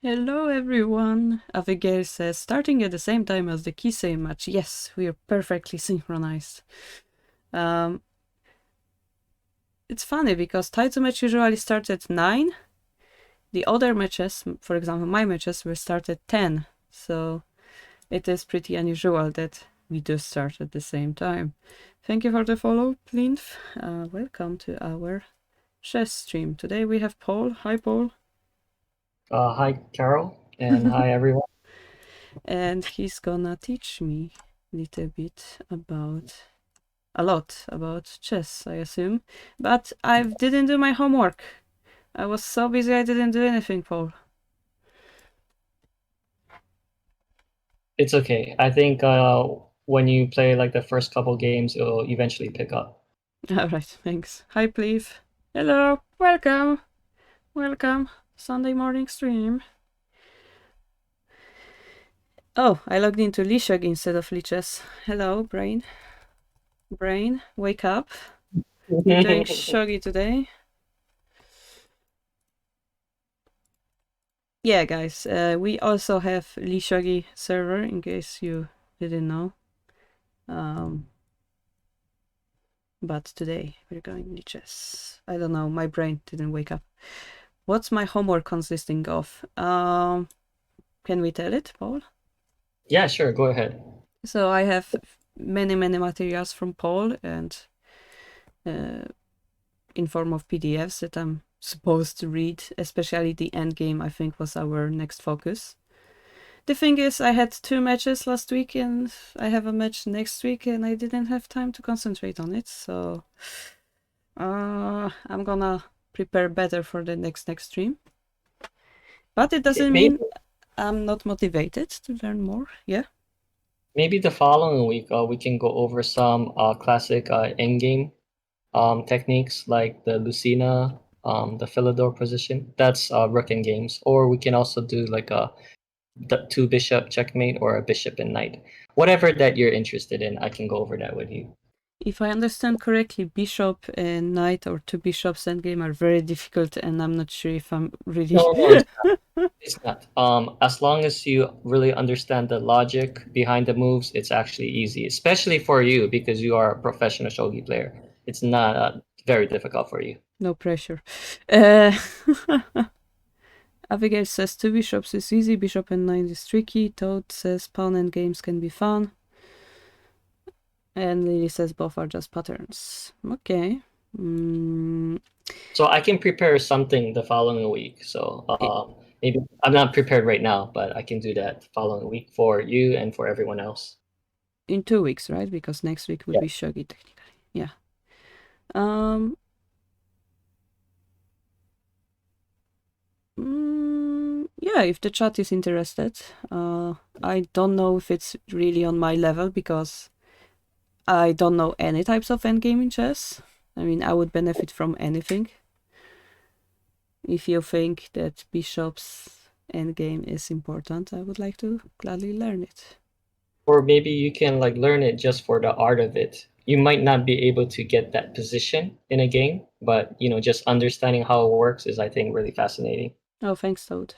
Hello everyone! Abigail says, starting at the same time as the Kisei match. Yes, we are perfectly synchronized. It's funny because Taito match usually starts at 9. The other matches, for example my matches, will start at 10. So it is pretty unusual that we do start at the same time. Thank you for the follow, Plinth. Welcome to our chess stream. Today we have Paul. Hi Paul. Hi, Carol, and hi, everyone. And he's gonna teach me a little bit a lot about chess, I assume. But I didn't do my homework. I was so busy I didn't do anything, Paul. It's okay. I think when you play like the first couple games, it'll eventually pick up. Alright, thanks. Hi, please. Hello, welcome. Welcome. Sunday morning stream. Oh, I logged into Lishog instead of Lichess. Hello, Brain. Brain, wake up. We're doing Shogi today. Yeah, guys, we also have Lishogi server, in case you didn't know. But today we're going Lichess. I don't know, my brain didn't wake up. What's my homework consisting of? Can we tell it, Paul? Yeah, sure, go ahead. So I have many materials from Paul and in form of PDFs that I'm supposed to read, especially the end game, I think, was our next focus. The thing is, I had 2 matches last week and I have a match next week and I didn't have time to concentrate on it, so I'm gonna prepare better for the next stream. But it doesn't Maybe mean I'm not motivated to learn more. Yeah. maybe the following week we can go over some classic endgame techniques like the Lucina, the Philidor position. That's rook and games. Or we can also do like a two bishop checkmate or a bishop and knight. Whatever that you're interested in, I can go over that with you. If I understand correctly, bishop and knight or 2 bishops endgame are very difficult, and I'm not sure if I'm really. No, it's not. As long as you really understand the logic behind the moves, it's actually easy, especially for you because you are a professional shogi player. It's not very difficult for you. No pressure. Uh, Abigail says 2 bishops is easy, bishop and knight is tricky. Toad says pawn and games can be fun. And Lily says both are just patterns. Okay. So I can prepare something the following week. So maybe I'm not prepared right now, but I can do that following week for you and for everyone else. In 2 weeks, right? Because next week will Yeah. be shogi technically. Yeah. Um. Yeah, if the chat is interested. I don't know if it's really on my level because I don't know any types of endgame in chess. I mean, I would benefit from anything. If you think that bishop's endgame is important, I would like to gladly learn it. Or maybe you can like learn it just for the art of it. You might not be able to get that position in a game, but just understanding how it works is, I think, really fascinating. Oh, thanks, Toad.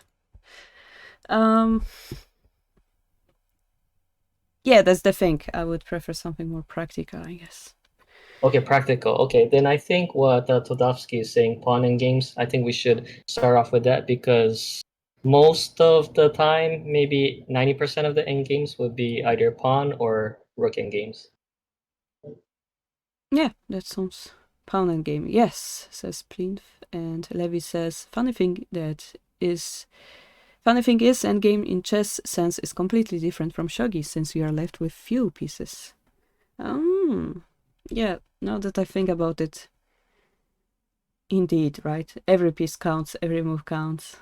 Um, yeah, that's the thing. I would prefer something more practical, I guess. Okay, practical. Okay, then I think what Todovsky is saying, pawn and games, I think we should start off with that because most of the time, maybe 90% of the end games would be either pawn or rook end games. Yeah, that sounds pawn and game. Yes, says Plinth. And Levi says, funny thing is, endgame in chess sense is completely different from shogi since you are left with few pieces. Yeah, now that I think about it, indeed, right? Every piece counts, every move counts.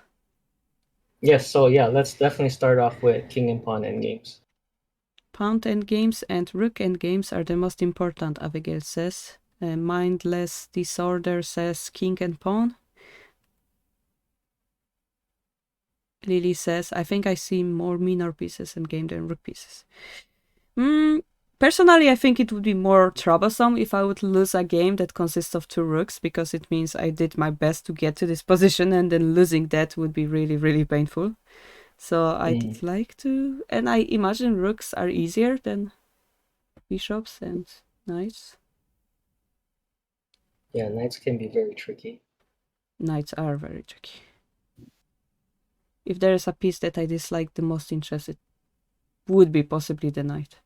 Yes, so yeah, let's definitely start off with king and pawn end games. Pawn endgames and rook endgames are the most important, Abigail says. Mindless disorder says king and pawn. Lily says, I think I see more minor pieces in game than rook pieces. Personally, I think it would be more troublesome if I would lose a game that consists of 2 rooks, because it means I did my best to get to this position, and then losing that would be really, really painful. So I'd like to, and I imagine rooks are easier than bishops and knights. Yeah, knights can be very tricky. Knights are very tricky. If there is a piece that I dislike the most in chess, it would be possibly the knight.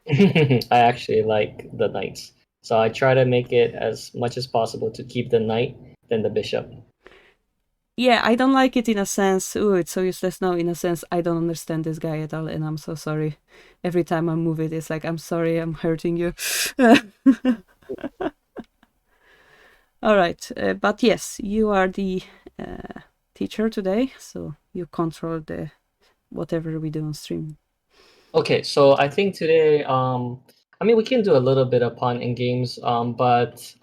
I actually like the knights. So I try to make it as much as possible to keep the knight than the bishop. Yeah, I don't like it in a sense. Ooh, it's so useless. No, in a sense, I don't understand this guy at all, and I'm so sorry. Every time I move it, it's like, I'm sorry, I'm hurting you. All right, but yes, you are the teacher today, so you control the whatever we do on stream. Okay, so I think today, I mean, we can do a little bit of pawn in games, but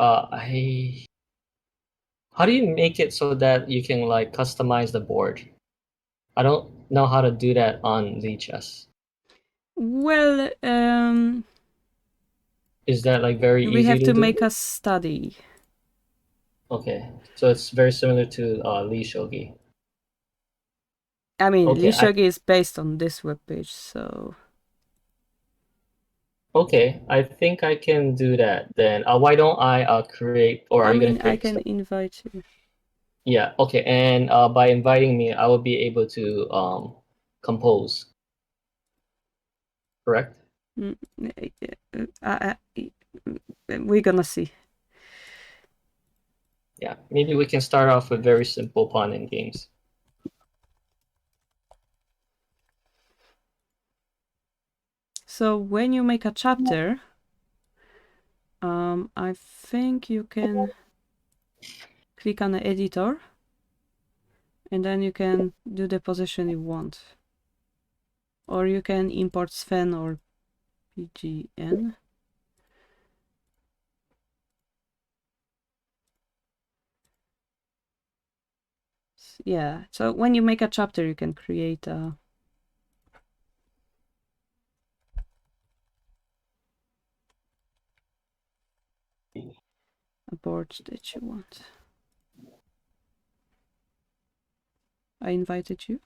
how do you make it so that you can like customize the board? I don't know how to do that on Lichess. Well, Is that like very we easy have to to do? make a study. Okay, so it's very similar to Lee Shogi. I mean, Okay, Shogi is based on this webpage, so I think I can do that then. Why don't I create, or are I you gonna mean, I create can stuff? invite you. Yeah, okay, and by inviting me, I will be able to compose, correct? Mm, we're gonna see. Yeah, maybe we can start off with very simple pawn in games. So when you make a chapter, I think you can click on the editor, and then you can do the position you want. Or you can import Sven or PGN. Yeah, so when you make a chapter, you can create a board that you want. I invited you.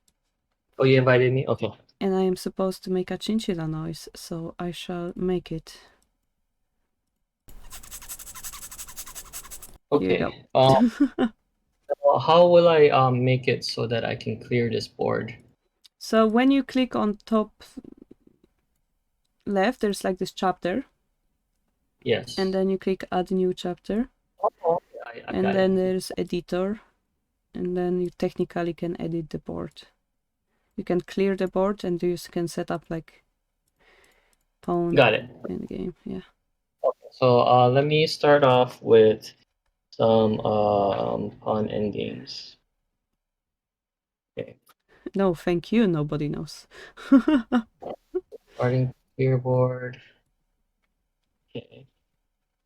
Oh, you invited me? Okay. And I am supposed to make a chinchilla noise, so I shall make it. Here you go. Okay. How will I make it so that I can clear this board? So when you click on top left, there's like this chapter. Yes. And then you click add new chapter. Oh, I And got it. then there's editor. And then you technically can edit the board. You can clear the board, and you can set up like pawn Got it. endgame. Yeah. Okay. So let me start off with some pawn endgames. Okay. No, thank you. Nobody knows. Starting clear board. Okay.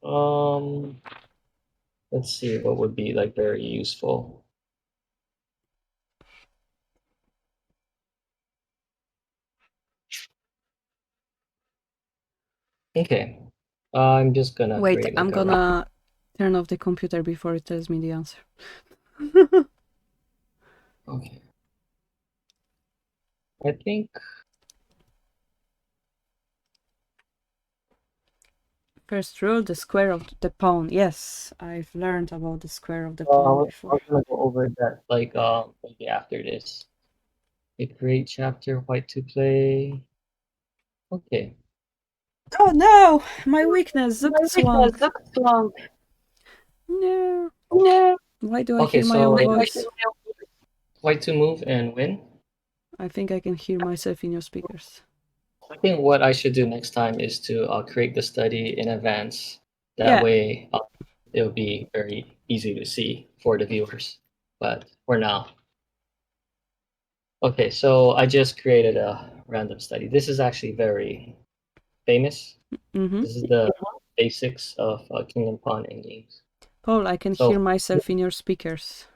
Um, let's see what would be like very useful. Okay. I'm just gonna Wait, create I'm like a round. gonna turn off the computer before it tells me the answer. Okay. I think First rule, the square of the pawn. Yes, I've learned about the square of the I pawn was before. gonna go over that like maybe after this. A great chapter, white to play. Okay. Oh no! My weakness, My Zugzwang. weakness, that's strong. No. Yeah. Why do I Okay, hear my so own voice? white to move and win. I think I can hear myself in your speakers. I think what I should do next time is to create the study in advance. That Yeah. way, it'll be very easy to see for the viewers. But for now, okay. So I just created a random study. This is actually very famous. Mm-hmm. This is the basics of Kingdom Pawn in games. Paul, I can hear So, myself in your speakers.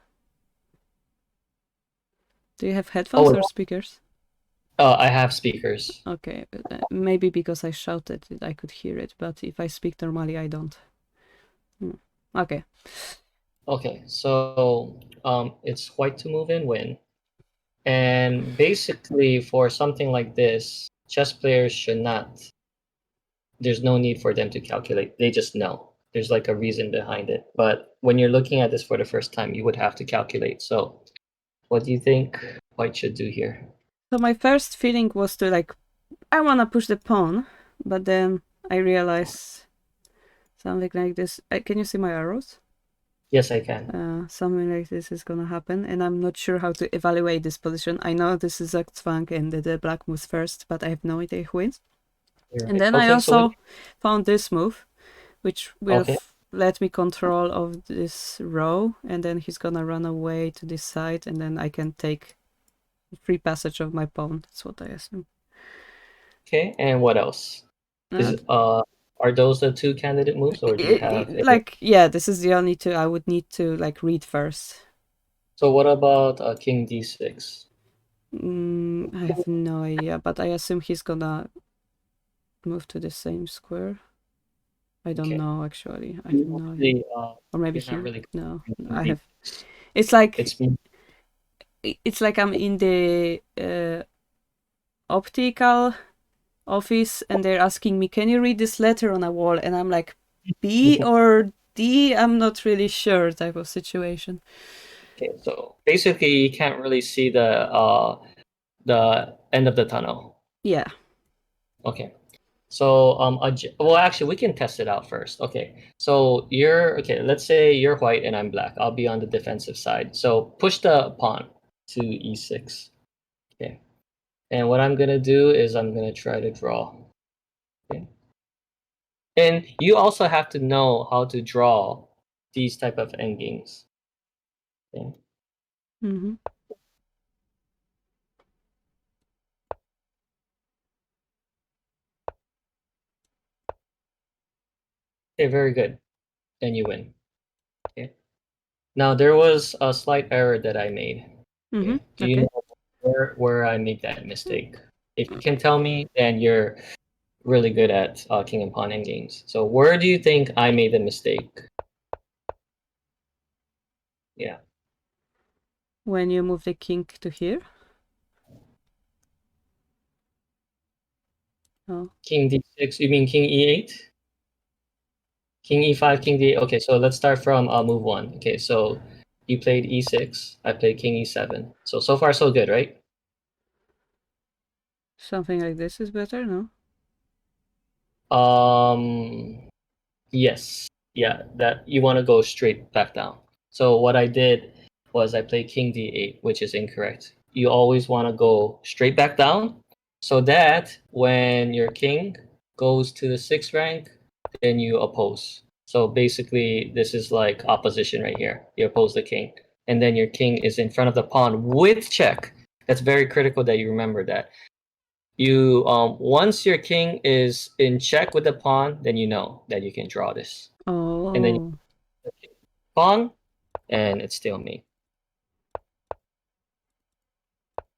Do you have headphones oh, or speakers? I have speakers. Okay, maybe because I shouted it, I could hear it, but if I speak normally, I don't. Okay. Okay, so it's white to move in, win. And basically, for something like this, chess players should not, there's no need for them to calculate. They just know. There's like a reason behind it. But when you're looking at this for the first time, you would have to calculate. So, what do you think white should do here? So my first feeling was to like, I want to push the pawn, but then I realized something like this. Can you see my arrows? Yes, I can. Something like this is gonna happen, and I'm not sure how to evaluate this position. I know this is a Zwang and the black moves first, but I have no idea who wins. You're And right. then I Okay, so also found this move, which will okay, let me control of this row, and then he's gonna run away to this side, and then I can take free passage of my pawn. That's what I assume. okay. And what else? Uh, Is are those the two candidate moves, or do you have a, like, yeah, this is the only two I would need to like read first. so what about King D6? I have no idea, but I assume he's gonna move to the same square. I don't Okay. know actually. I have You no idea. actually, Or maybe you're not he. really No, King I have. D6. It's like It's I'm in the optical office, and they're asking me, "Can you read this letter on a wall?" And I'm like, B or D? I'm not really sure. Type of situation. okay. So basically, you can't really see the end of the tunnel. Yeah. Okay. So well, actually, we can test it out first. Okay. So you're okay. Let's say you're white and I'm black. I'll be on the defensive side. So push the pawn to e6. Okay. And what I'm gonna do is I'm gonna try to draw. Okay. And you also have to know how to draw these type of endgames. Okay. Mm-hmm. Okay, very good. Then you win. Okay. Now there was a slight error that I made. Mm-hmm. Okay. Do you Okay. know where I made that mistake? If you can tell me, then you're really good at king and pawn endgames. So where do you think I made the mistake? Yeah. When you move the king to here. Oh. King d6, you mean king e8? King e5, king d8. Okay, so let's start from move one. Okay, so you played e6, I played king e7. So far so good, right? Something like this is better, no? Um, yes. Yeah, that you want to go straight back down. So what I did was I played king d8, which is incorrect. You always want to go straight back down so that when your king goes to the sixth rank, then you oppose. So basically, this is like opposition right here. You oppose the king, and then your king is in front of the pawn with check. That's very critical that you remember that. You once your king is in check with the pawn, then you know that you can draw this, and then Oh. you pawn, and it's stalemate.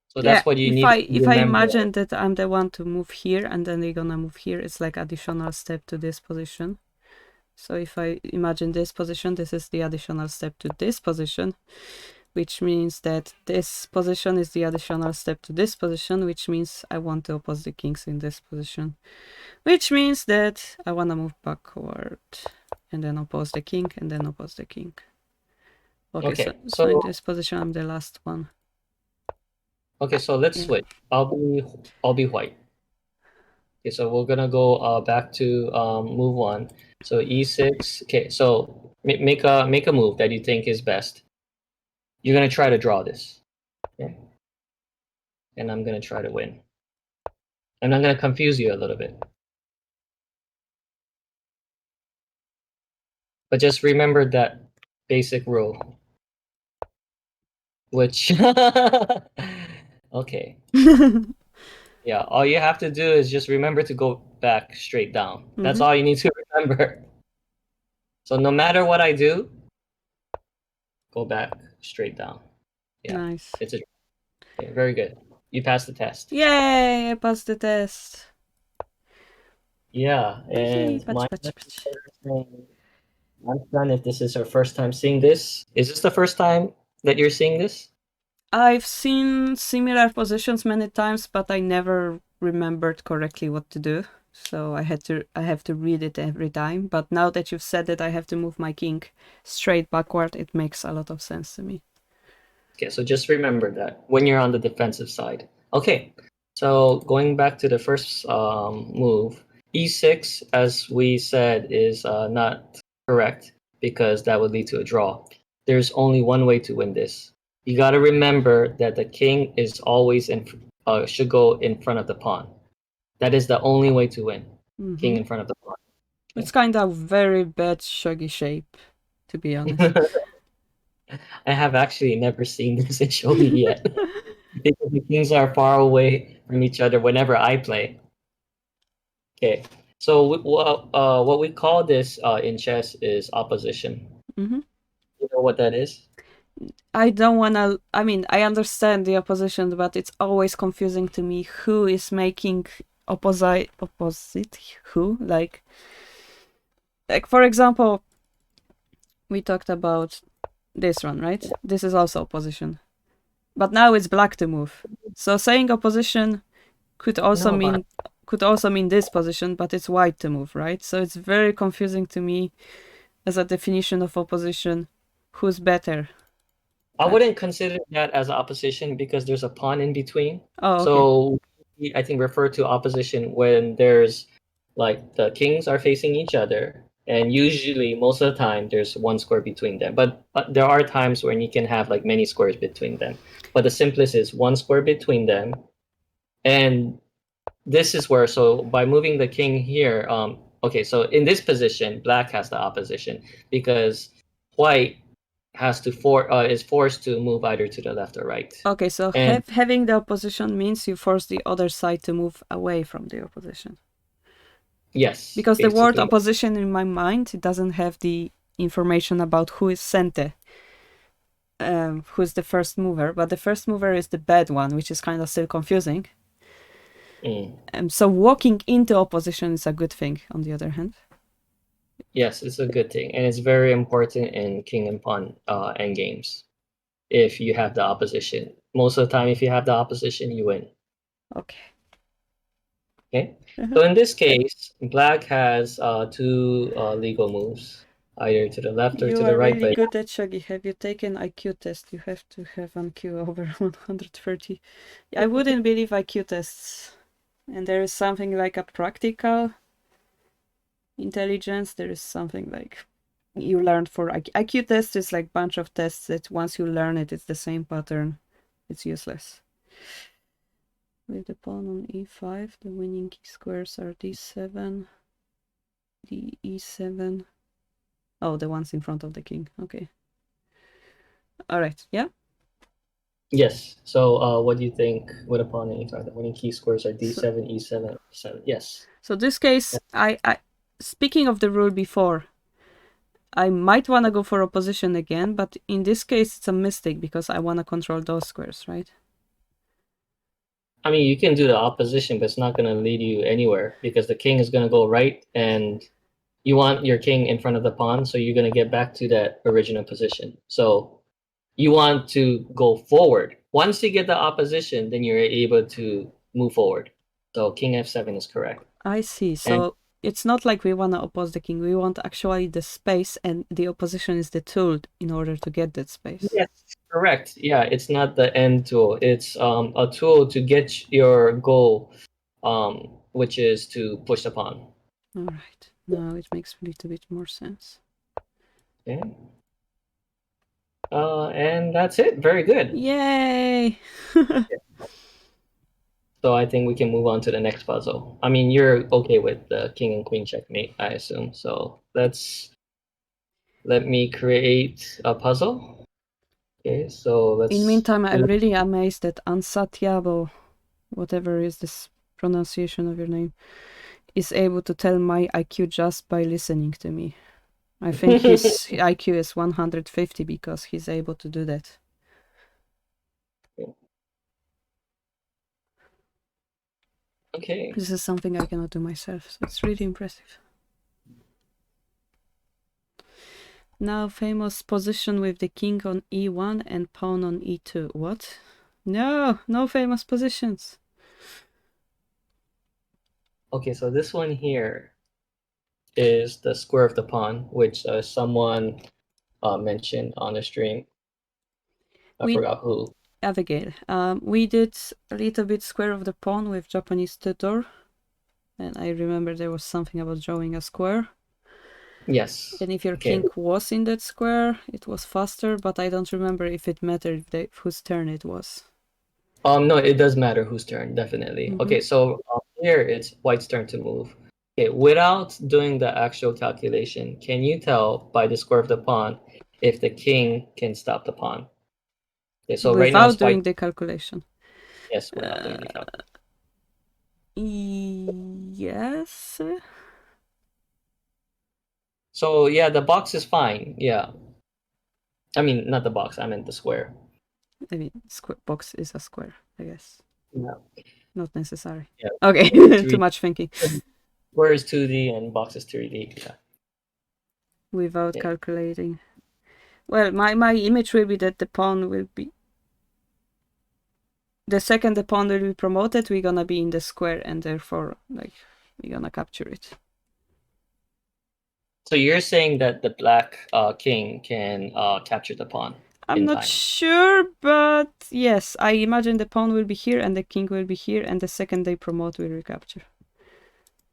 So Yeah, that's what you if need I to if I remember. imagine that I'm the one to move here and then they're gonna move here, it's like additional step to this position. So if I imagine this position, this is the additional step to this position, which means that this position is the additional step to this position, which means I want to oppose the kings in this position, which means that I want to move backward and then oppose the king and then oppose the king. Okay, so, Okay, so in so this position, I'm the last one. okay, so let's Yeah. switch. I'll be white. Okay, so we're gonna go back to move one. So e6. Okay, so make a move that you think is best. You're gonna try to draw this. Okay, and I'm gonna try to win. And I'm gonna confuse you a little bit. But just remember that basic rule, which okay. Yeah, all you have to do is just remember to go back straight down. That's Mm-hmm. all you need to remember. So no matter what I do, go back straight down. Yeah, Nice. it's a okay, very good. You passed the test. Yay! I passed the test. Yeah, Yay, and patch, patch, patch. my friend, if this is her first time seeing this, is this the first time that you're seeing this? I've seen similar positions many times, but I never remembered correctly what to do. So I have to read it every time. But now that you've said it, I have to move my king straight backward. It makes a lot of sense to me. Okay, so just remember that when you're on the defensive side. Okay, so going back to the first move, e6, as we said, is not correct because that would lead to a draw. There's only one way to win this. You got to remember that the king is always should go in front of the pawn. That is the only way to win. King in front of the pawn. It's kind of very bad shogi shape, to be honest. I have actually never seen this in shogi yet because the kings are far away from each other whenever I play. Okay, so what we call this in chess is opposition. Hmm. You know what that is? I don't wanna. I mean, I understand the opposition, but it's always confusing to me who is making opposite who. Like for example, we talked about this one, right? This is also opposition, but now it's black to move. So saying opposition could also No, but mean this position, but it's white to move, right? So it's very confusing to me as a definition of opposition. Who's better? I wouldn't consider that as opposition because there's a pawn in between. Oh, okay. So I think refer to opposition when there's like the kings are facing each other, and usually most of the time there's one square between them. But there are times when you can have like many squares between them. But the simplest is one square between them, and this is where, so by moving the king here, okay, so in this position, black has the opposition because white is forced to move either to the left or right. Okay, so And having the opposition means you force the other side to move away from the opposition. yes, Because the word basically. opposition in my mind, it doesn't have the information about who is sente, who's the first mover, but the first mover is the bad one, which is kind of still confusing. So walking into opposition is a good thing, on the other hand. Yes, it's a good thing, and it's very important in king and pawn endgames. If you have the opposition, most of the time, if you have the opposition, you win. Okay. Okay, so in this case, black has two legal moves, either to the left or You to the are right. really But good at shogi. Have you taken IQ test? You have to have IQ over 130. I wouldn't believe IQ tests. And there is something like a practical intelligence. There is something like you learned for IQ test is like bunch of tests that once you learn it, it's the same pattern. It's useless. With the pawn on e5, the winning key squares are d7, e7. Oh, the ones in front of the king. Okay. All right. Yeah. yes, so what do you think with a pawn and e5? The winning key squares are So, d7, e7, e7. Yes. so this case, I speaking of the rule before, I might want to go for opposition again, but in this case, it's a mistake because I want to control those squares, right? I mean, you can do the opposition, but it's not going to lead you anywhere because the king is going to go right, and you want your king in front of the pawn, so you're going to get back to that original position. So you want to go forward. Once you get the opposition, then you're able to move forward. So king f7 is correct. I see. And So it's not like we want to oppose the king. We want actually the space, and the opposition is the tool in order to get that space. yes, correct. Yeah, it's not the end tool. It's a tool to get your goal, which is to push the pawn. All right. Now it makes a little bit more sense. Okay. And that's it. Very good. Yay! So I think we can move on to the next puzzle. I mean, you're okay with the king and queen checkmate, I assume. So let me create a puzzle. Okay, so let's In meantime, I'm do. really amazed that Ansatiabo, whatever is this pronunciation of your name, is able to tell my IQ just by listening to me. I think his IQ is 150 because he's able to do that. Okay. This is something I cannot do myself, so it's really impressive. Now famous position with the king on e1 and pawn on e2. What? No, no famous positions. Okay, so this one here is the square of the pawn, which someone mentioned on the stream. I forgot who. Abigail. We did a little bit square of the pawn with Japanese tutor, and I remember there was something about drawing a square. Yes. And if your Okay. king was in that square, it was faster, but I don't remember if it mattered whose turn it was. No, it does matter whose turn, definitely. Okay, so here it's white's turn to move. Okay, without doing the actual calculation, can you tell by the square of the pawn if the king can stop the pawn? Okay, so right now Without it's white. doing the calculation. Yes, without doing the calculation. Yes. So yeah, the box is fine. Yeah. I mean, not the box, I meant the square. I mean, square box is a square, I guess. Yeah. Not necessary. Yeah. Okay, too much thinking. Square is 2D and box is 3D. Yeah. Without Yeah. calculating. Well, my image will be that the pawn will be... The second the pawn will be promoted, we're gonna be in the square, and therefore, like, we're gonna capture it. So you're saying that the black king can capture the pawn? I'm not sure, but yes, I imagine the pawn will be here and the king will be here, and the second they promote, we'll recapture.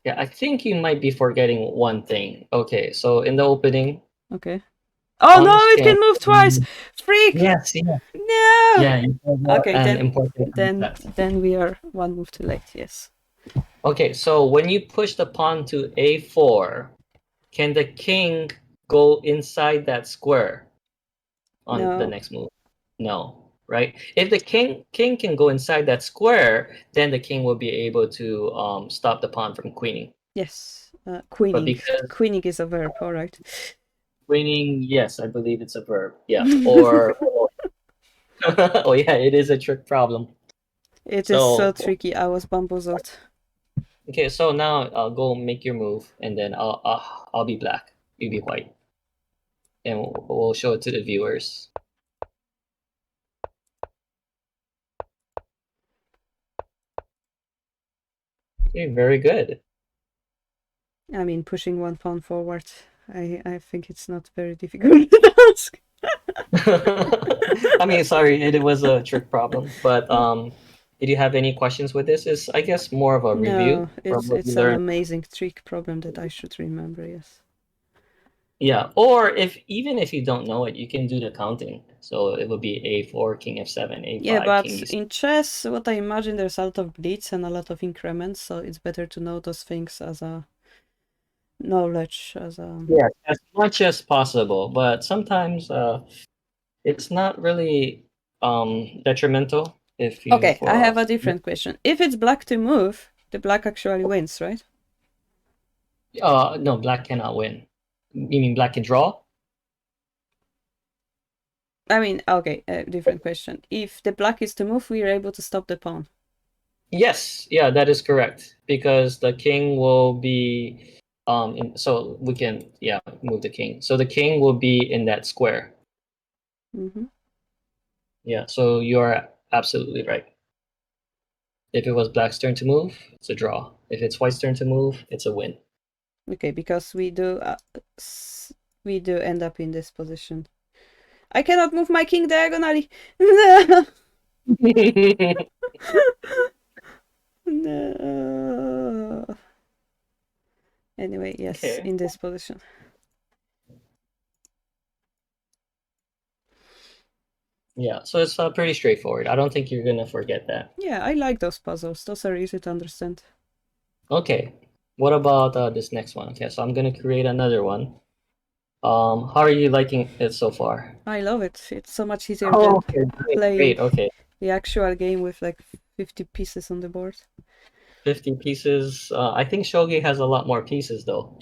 Yeah, I think you might be forgetting one thing. Okay, so in the opening. Okay. Oh no, it can move twice! Freak! Yes, yeah. No! Yeah, okay, an important then we are one move too late, yes. Okay, so when you push the pawn to a4, can the king go inside that square on the next move? No, right? If the king can go inside that square, then the king will be able to stop the pawn from queening. Yes, queening. Queening is a verb, all right. Queening, yes, I believe it's a verb. Yeah, or oh yeah, it is a trick problem. It is so tricky. I was bamboozled. Okay, so now I'll go make your move, and then I'll be black, you be white, and we'll show it to the viewers. Okay, very good. I mean, pushing one pawn forward, I think it's not very difficult to ask. I mean, sorry, it was a trick problem, but did you have any questions with this? Is I guess more of a review. No, it's an amazing trick problem that I should remember. Yes. Yeah, or even if you don't know it, you can do the counting. So it would be a4, king f7, a5. Yeah, but king in chess, what I imagine, there's a lot of blitz and a lot of increments, so it's better to know those things as a knowledge, as a... Yeah, as much as possible, but sometimes it's not really detrimental if you... Okay, I have a different question. If it's black to move, the black actually wins, right? No, black cannot win. You mean black can draw? I mean, okay, different question. If the black is to move, we are able to stop the pawn. Yes, yeah, that is correct. Because the king will be so we can move the king. So the king will be in that square. Yeah, so you are absolutely right. If it was black's turn to move, it's a draw. If it's white's turn to move, it's a win. Okay, because we do end up in this position. I cannot move my king diagonally. No. No. Anyway, yes, okay. In this position. Yeah, so it's pretty straightforward. I don't think you're gonna forget that. Yeah, I like those puzzles. Those are easy to understand. Okay, what about this next one? Okay, so I'm gonna create another one. How are you liking it so far? I love it. It's so much easier than playing the actual game with like 50 pieces on the board. 50 pieces? I think Shogi has a lot more pieces though.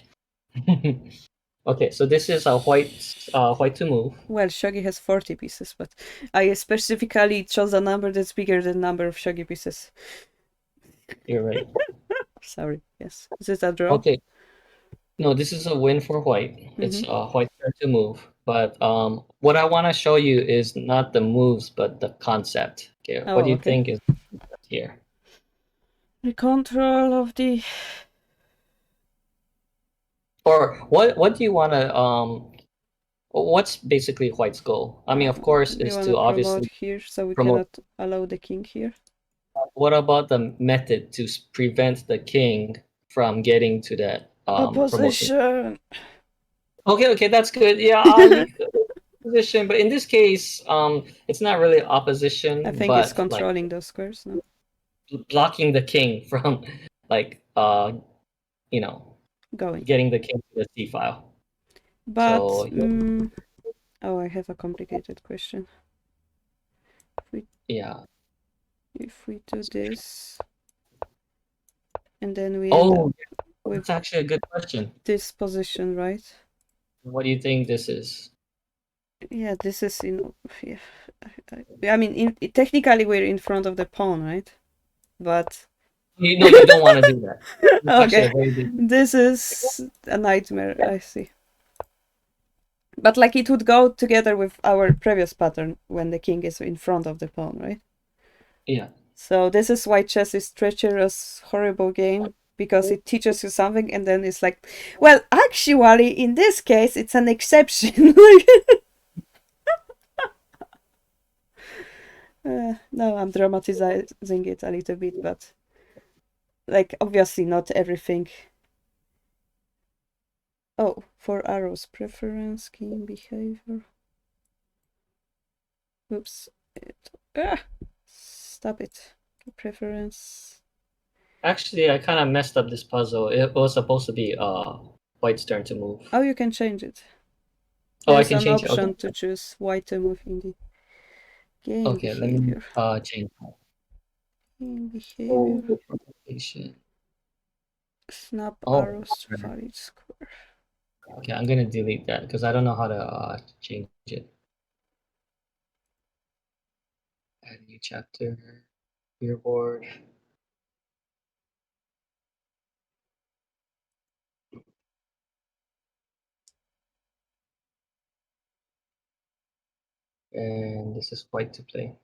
Okay, so this is a white to move. Well, Shogi has 40 pieces, but I specifically chose a number that's bigger than the number of Shogi pieces. You're right. Sorry. Yes. Is it a draw? Okay. No, this is a win for white. It's Mm-hmm. white's turn to move. But what I want to show you is not the moves, but the concept. Okay, what Oh, do you okay. think is here? The control of the. Or what do you want to what's basically white's goal? I mean, of course, We is want to to promote obviously here, so we promote. cannot allow the king here. What about the method to prevent the king from getting to that promotion? Opposition. Okay, okay, that's good. Yeah, you could position, but in this case, it's not really I opposition, think it's but like controlling those squares. No, blocking the king from like you know going. getting the king to the c file. But So oh, I have a complicated question. If we yeah. if we do this, and then we end up Oh, with that's actually a good question. this position, right? What do you think this is? Yeah, this is in. Yeah, I mean, technically we're in front of the pawn, right? But You know, you don't want to do that. It's actually okay, a very big. this is a nightmare. I see. But like it would go together with our previous pattern when the king is in front of the pawn, right? Yeah. So this is why chess is treacherous, horrible game, because it teaches you something and then it's like, well, actually, in this case, it's an exception. No, I'm dramatizing it a little bit, but like obviously not everything. Oh, for arrows, preference, king behavior. Oops. Stop it. Preference. Actually, I kind of messed up this puzzle. It was supposed to be white's turn to move. Oh, you can change it. Oh, I There's can an change it. Okay. option to choose white to move in the game Okay, let me behavior. change that. Game behavior. Rotation. Snap Oh, arrows valid square. okay. I'm gonna delete that because I don't know how to change it. Add new chapter. Your board. And this is white to play.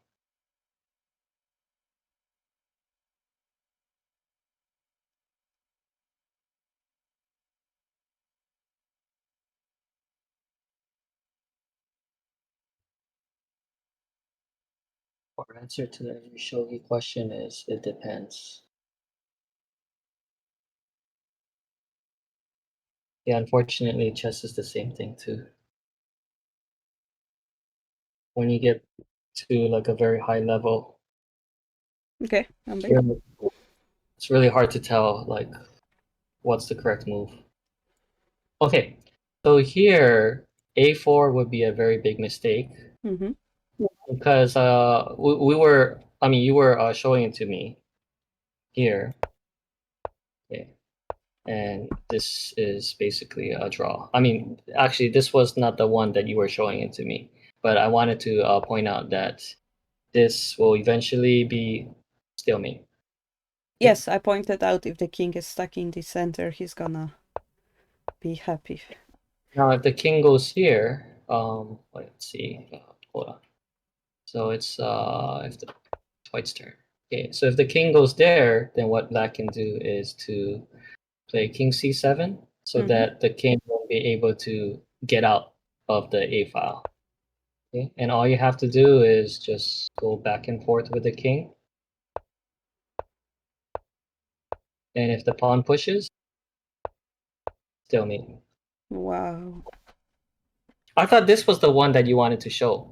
Our answer to every shogi question is it depends. Yeah, unfortunately, chess is the same thing too. When you get to like a very high level, Okay, I'm back. really- it's really hard to tell like what's the correct move. Okay, so here a4 would be a very big mistake Mm-hmm. because we were, I mean, you were showing it to me here. Okay. And this is basically a draw. I mean, actually, this was not the one that you were showing it to me, but I wanted to point out that this will eventually be stalemate. Yes, I pointed out if the king is stuck in the center, he's gonna be happy. Now, if the king goes here, let's see, hold on. So it's if the white's turn. Okay, so if the king goes there, then what black can do is to play king c7 so Mm-hmm. that the king won't be able to get out of the a file. Okay, and all you have to do is just go back and forth with the king. And if the pawn pushes, stalemate. Wow. I thought this was the one that you wanted to show.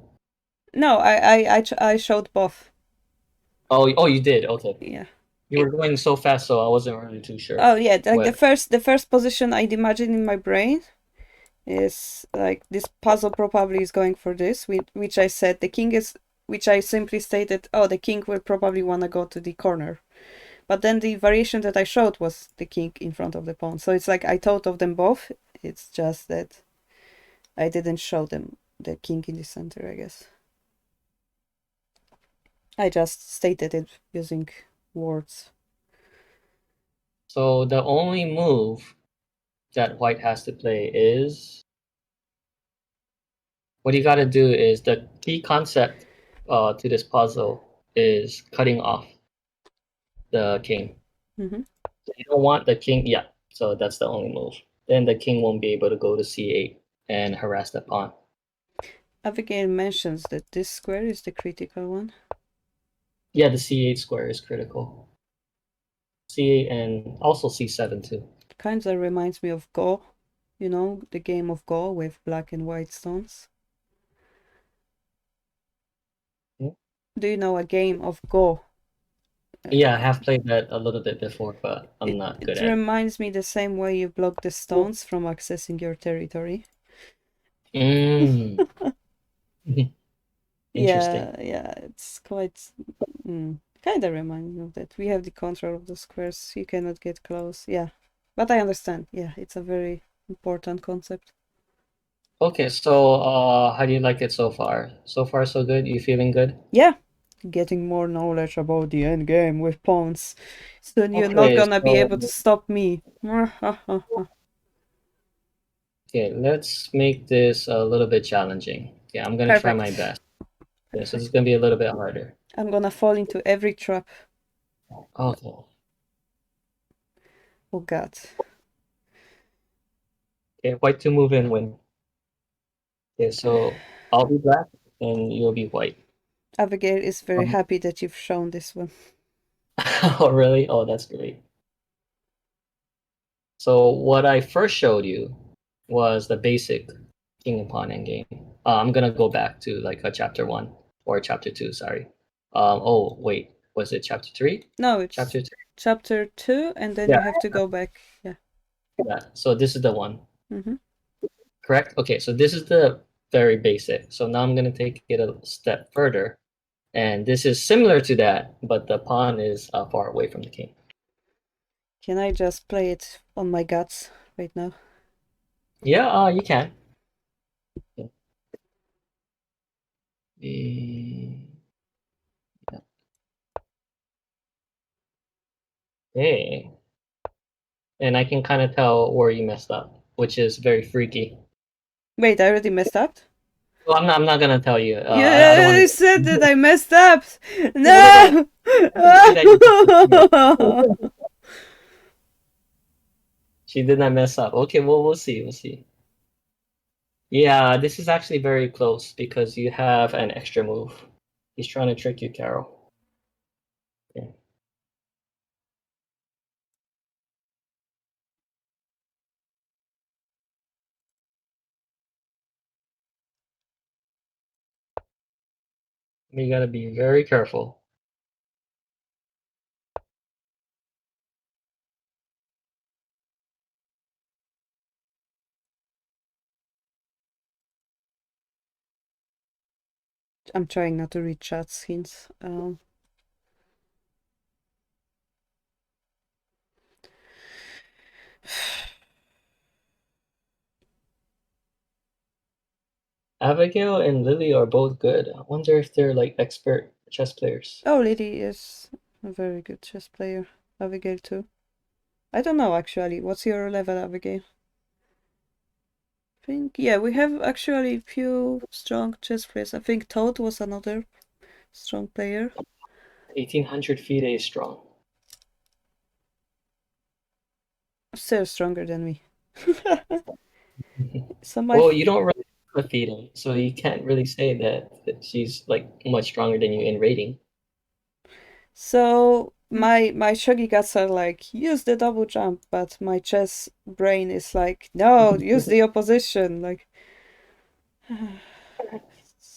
No, I showed both. Oh, you did. Okay. Yeah. You were going so fast, so I wasn't really too sure. Oh yeah, like What? the first position I'd imagine in my brain is like this puzzle probably is going for this, which I said the king is, which I simply stated, oh, the king will probably want to go to the corner. But then the variation that I showed was the king in front of the pawn. So it's like I thought of them both. It's just that I didn't show them the king in the center, I guess. I just stated it using words. So the only move that white has to play is what you got to do is the key concept to this puzzle is cutting off the king. Mm-hmm. So you don't want the king, yeah. So that's the only move. Then the king won't be able to go to c8 and harass the pawn. Abigail mentions that this square is the critical one. Yeah, the c8 square is critical. c8 and also c7 too. Kinda reminds me of Go, you know, the game of Go with black and white stones. Yeah, Do you know a game of Go? yeah, I have played that a little bit before, but I'm It, not good it at it. reminds me the same way you block the stones from accessing your territory. Mm. Interesting. Yeah, it's quite kind of reminds me of that. We have the control of the squares. You cannot get close. Yeah, but I understand. Yeah, it's a very important concept. Okay, so how do you like it so far? So far, so good? You feeling good? Yeah, getting more knowledge about the end game with pawns. Soon you're not Okay, gonna be so able to stop me. okay, let's make this a little bit challenging. Yeah, I'm gonna try my Perfect. best. Yeah, so this is Perfect. gonna be a little bit harder. I'm gonna fall into every trap. Okay. Oh god. Okay, white to move in win. Okay, so I'll be black and you'll be white. Abigail is very Um, happy that you've shown this one. oh, really? Oh, that's great. So what I first showed you was the basic king and pawn endgame. I'm gonna go back to like a chapter one or chapter two. Sorry. Oh wait, was it chapter three? No, it's Chapter two. chapter 2, and then Yeah, you have to go back. Yeah. yeah. So this is the one, Mm-hmm. correct? Okay, so this is the very basic. So now I'm gonna take it a step further, and this is similar to that, but the pawn is far away from the king. Can I just play it on my guts right now? Yeah, you can. Yeah. Hey. And I can kind of tell where you messed up, which is very freaky. Wait, I already messed up? Well, I'm not gonna tell you. I don't You want said that to. I messed up! I No! say that she did not mess up. Okay, well, we'll see. We'll see. Yeah, this is actually very close because you have an extra move. He's trying to trick you, Carol. Okay. You gotta be very careful. I'm trying not to read chat hints. Abigail and Lily are both good. I wonder if they're like expert chess players. Oh, Lily is a very good chess player. Abigail too. I don't know actually. What's your level, Abigail? I think yeah, we have actually few strong chess players. I think Toad was another strong player. 1800 FIDE is strong. Still stronger than me. So Well, you don't really have a FIDE, so you can't really say that she's like much stronger than you in rating. so my shogi guts are like use the double jump, but my chess brain is like no, use the opposition. Like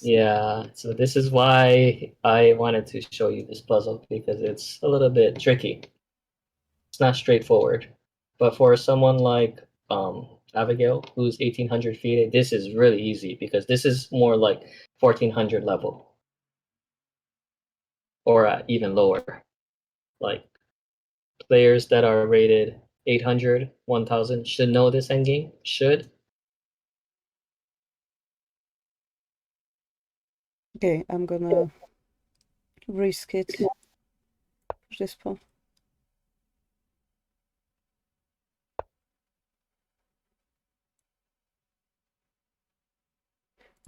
Yeah, so this is why I wanted to show you this puzzle because it's a little bit tricky. It's not straightforward. But for someone like Abigail, who's 1800 feet, this is really easy because this is more like 1400 level or even lower. Like players that are rated 800, 1000 should know this endgame. Should. okay, I'm gonna risk it. Push this pawn.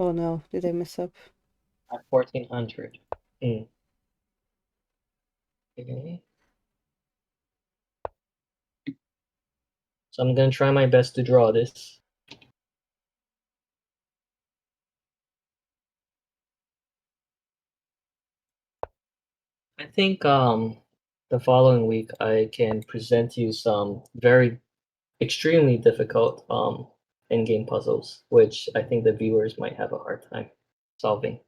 Oh no, did I mess up? At 1400. Hmm. Okay. So I'm gonna try my best to draw this. I think the following week I can present you some very extremely difficult in-game puzzles, which I think the viewers might have a hard time solving.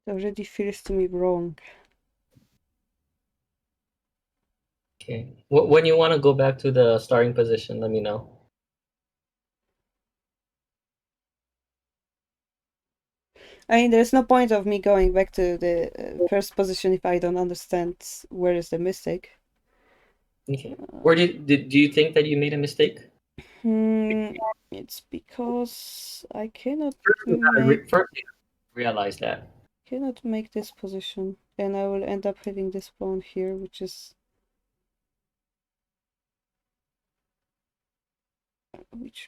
It already feels to me wrong. Okay. When you want to go back to the starting position, let me know. I mean, there's no point of me going back to the first position if I don't understand where is the mistake. Okay. Or do you think that you made a mistake? It's because I cannot First, make you realize that. this position, and I will end up having this pawn here, which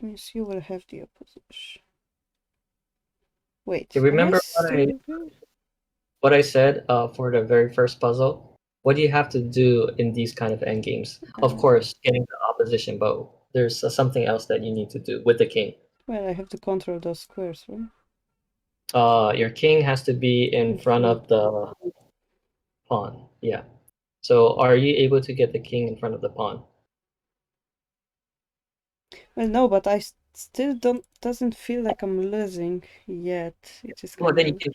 means you will have the opposition. Wait, Okay, am I remember still here? what I said for the very first puzzle? What do you have to do in these kind of endgames? Of course, getting the opposition, but there's something else that you need to do with the king. Well, I have to control those squares, right? Your king has to be in front of the pawn. Yeah. So are you able to get the king in front of the pawn? Well, no, but I still doesn't feel like I'm losing yet. It just Well, kind then you of, can,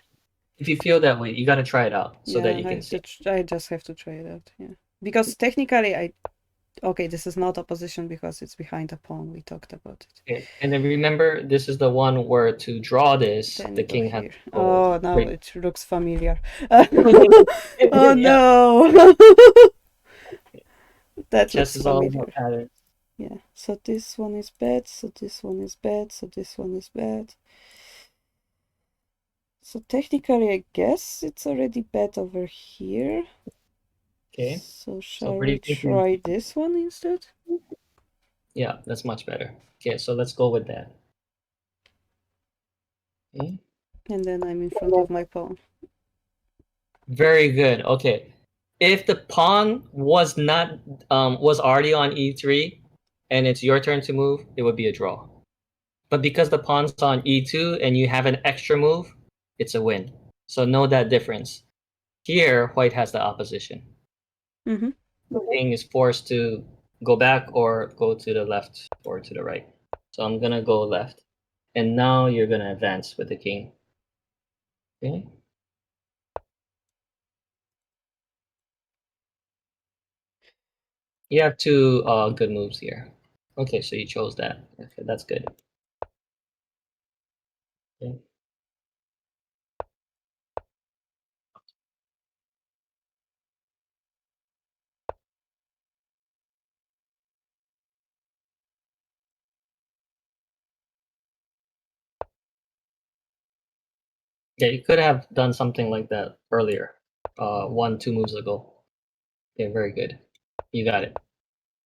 if you feel that way, you got to try it out so that yeah, you can see. I just have to try it out, yeah. Because technically okay, this is not opposition because it's behind a pawn. We talked about it. Okay. And then remember, this is the one where to draw this, Then the you go king has here. to go Oh, now straight. it looks familiar. Oh Yeah, no! That chess looks is all about familiar. patterns. Yeah, so this one is bad, so this one is bad, so this one is bad. So technically, I guess it's already bad over here. Okay. So So shall where do we you think you? try this one instead? Yeah, that's much better. Okay, so let's go with that. Okay. And then I'm in front of my pawn. Very good. Okay. If the pawn was not was already on e3 and it's your turn to move, it would be a draw. But because the pawn's on e2 and you have an extra move, it's a win. So know that difference. Here, white has the opposition. Mm-hmm. The king is forced to go back or go to the left or to the right. So I'm gonna go left. And now you're gonna advance with the king. Okay. You have two good moves here. Okay, so you chose that. Okay, that's good. Okay. Yeah, you could have done something like that earlier. 2 moves ago. Okay, very good. You got it.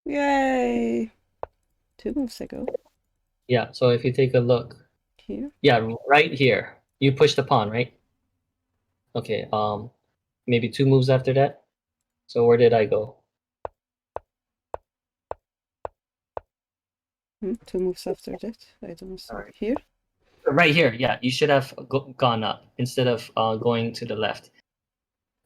Yay! 2 moves ago. Yeah, so if you take a look, Here. yeah, right here. You push the pawn, right? Okay, maybe 2 moves after that. So where did I go? 2 moves after that. I don't see. Sorry. Here? Right here, yeah, you should have gone up instead of going to the left.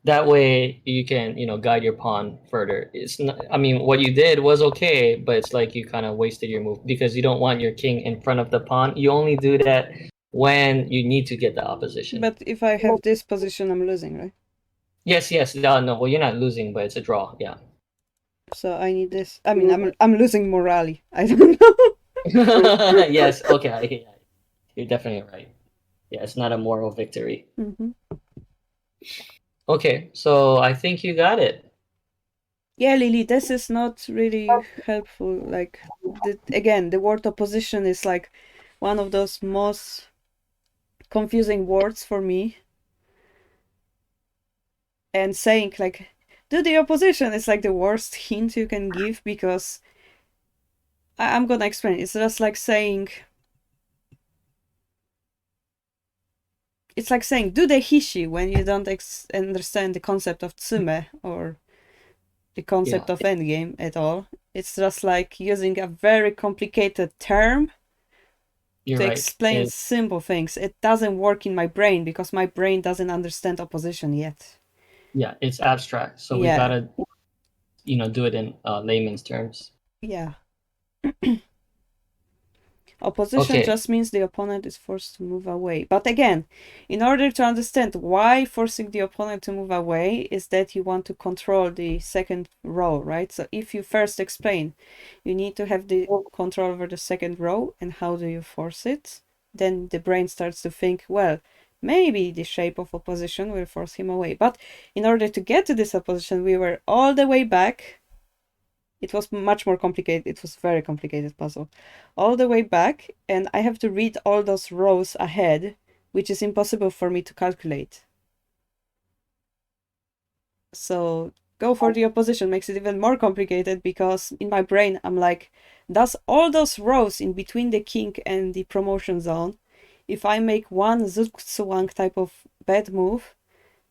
That way you can, guide your pawn further. It's not, I mean, what you did was okay, but it's like you kind of wasted your move because you don't want your king in front of the pawn. You only do that when you need to get the opposition. But if I have this position, I'm losing, right? Yes, yes. No, well, you're not losing, but it's a draw. Yeah. So I need this. I mean, I'm losing morally. I don't know. Yes. Okay. Yeah, you're definitely right. Yeah, it's not a moral victory. Mm-hmm. Okay, so I think you got it. Yeah, Lily, this is not really helpful. Like, again, the word opposition is like one of those most confusing words for me. And saying like, do the opposition is like the worst hint you can give because I'm gonna explain. It's just like saying, it's like saying, do the hishi when you don't understand the concept of tsume or the Yeah, concept of endgame at all. It's just like using a very complicated term you're to right. explain simple things. It doesn't work in my brain because my brain doesn't understand opposition yet. Yeah, it's abstract, so we Yeah, gotta, do it in layman's terms. yeah. Opposition Okay. just means the opponent is forced to move away. But again, in order to understand why forcing the opponent to move away is that you want to control the second row, right? So if you first explain, you need to have the control over the second row and how do you force it? Then the brain starts to think, well, maybe the shape of opposition will force him away. But in order to get to this opposition, we were all the way back. It was much more complicated. It was very complicated puzzle. All the way back, and I have to read all those rows ahead, which is impossible for me to calculate. So go for the opposition makes it even more complicated because in my brain I'm like, does all those rows in between the king and the promotion zone, if I make one Zugzwang type of bad move,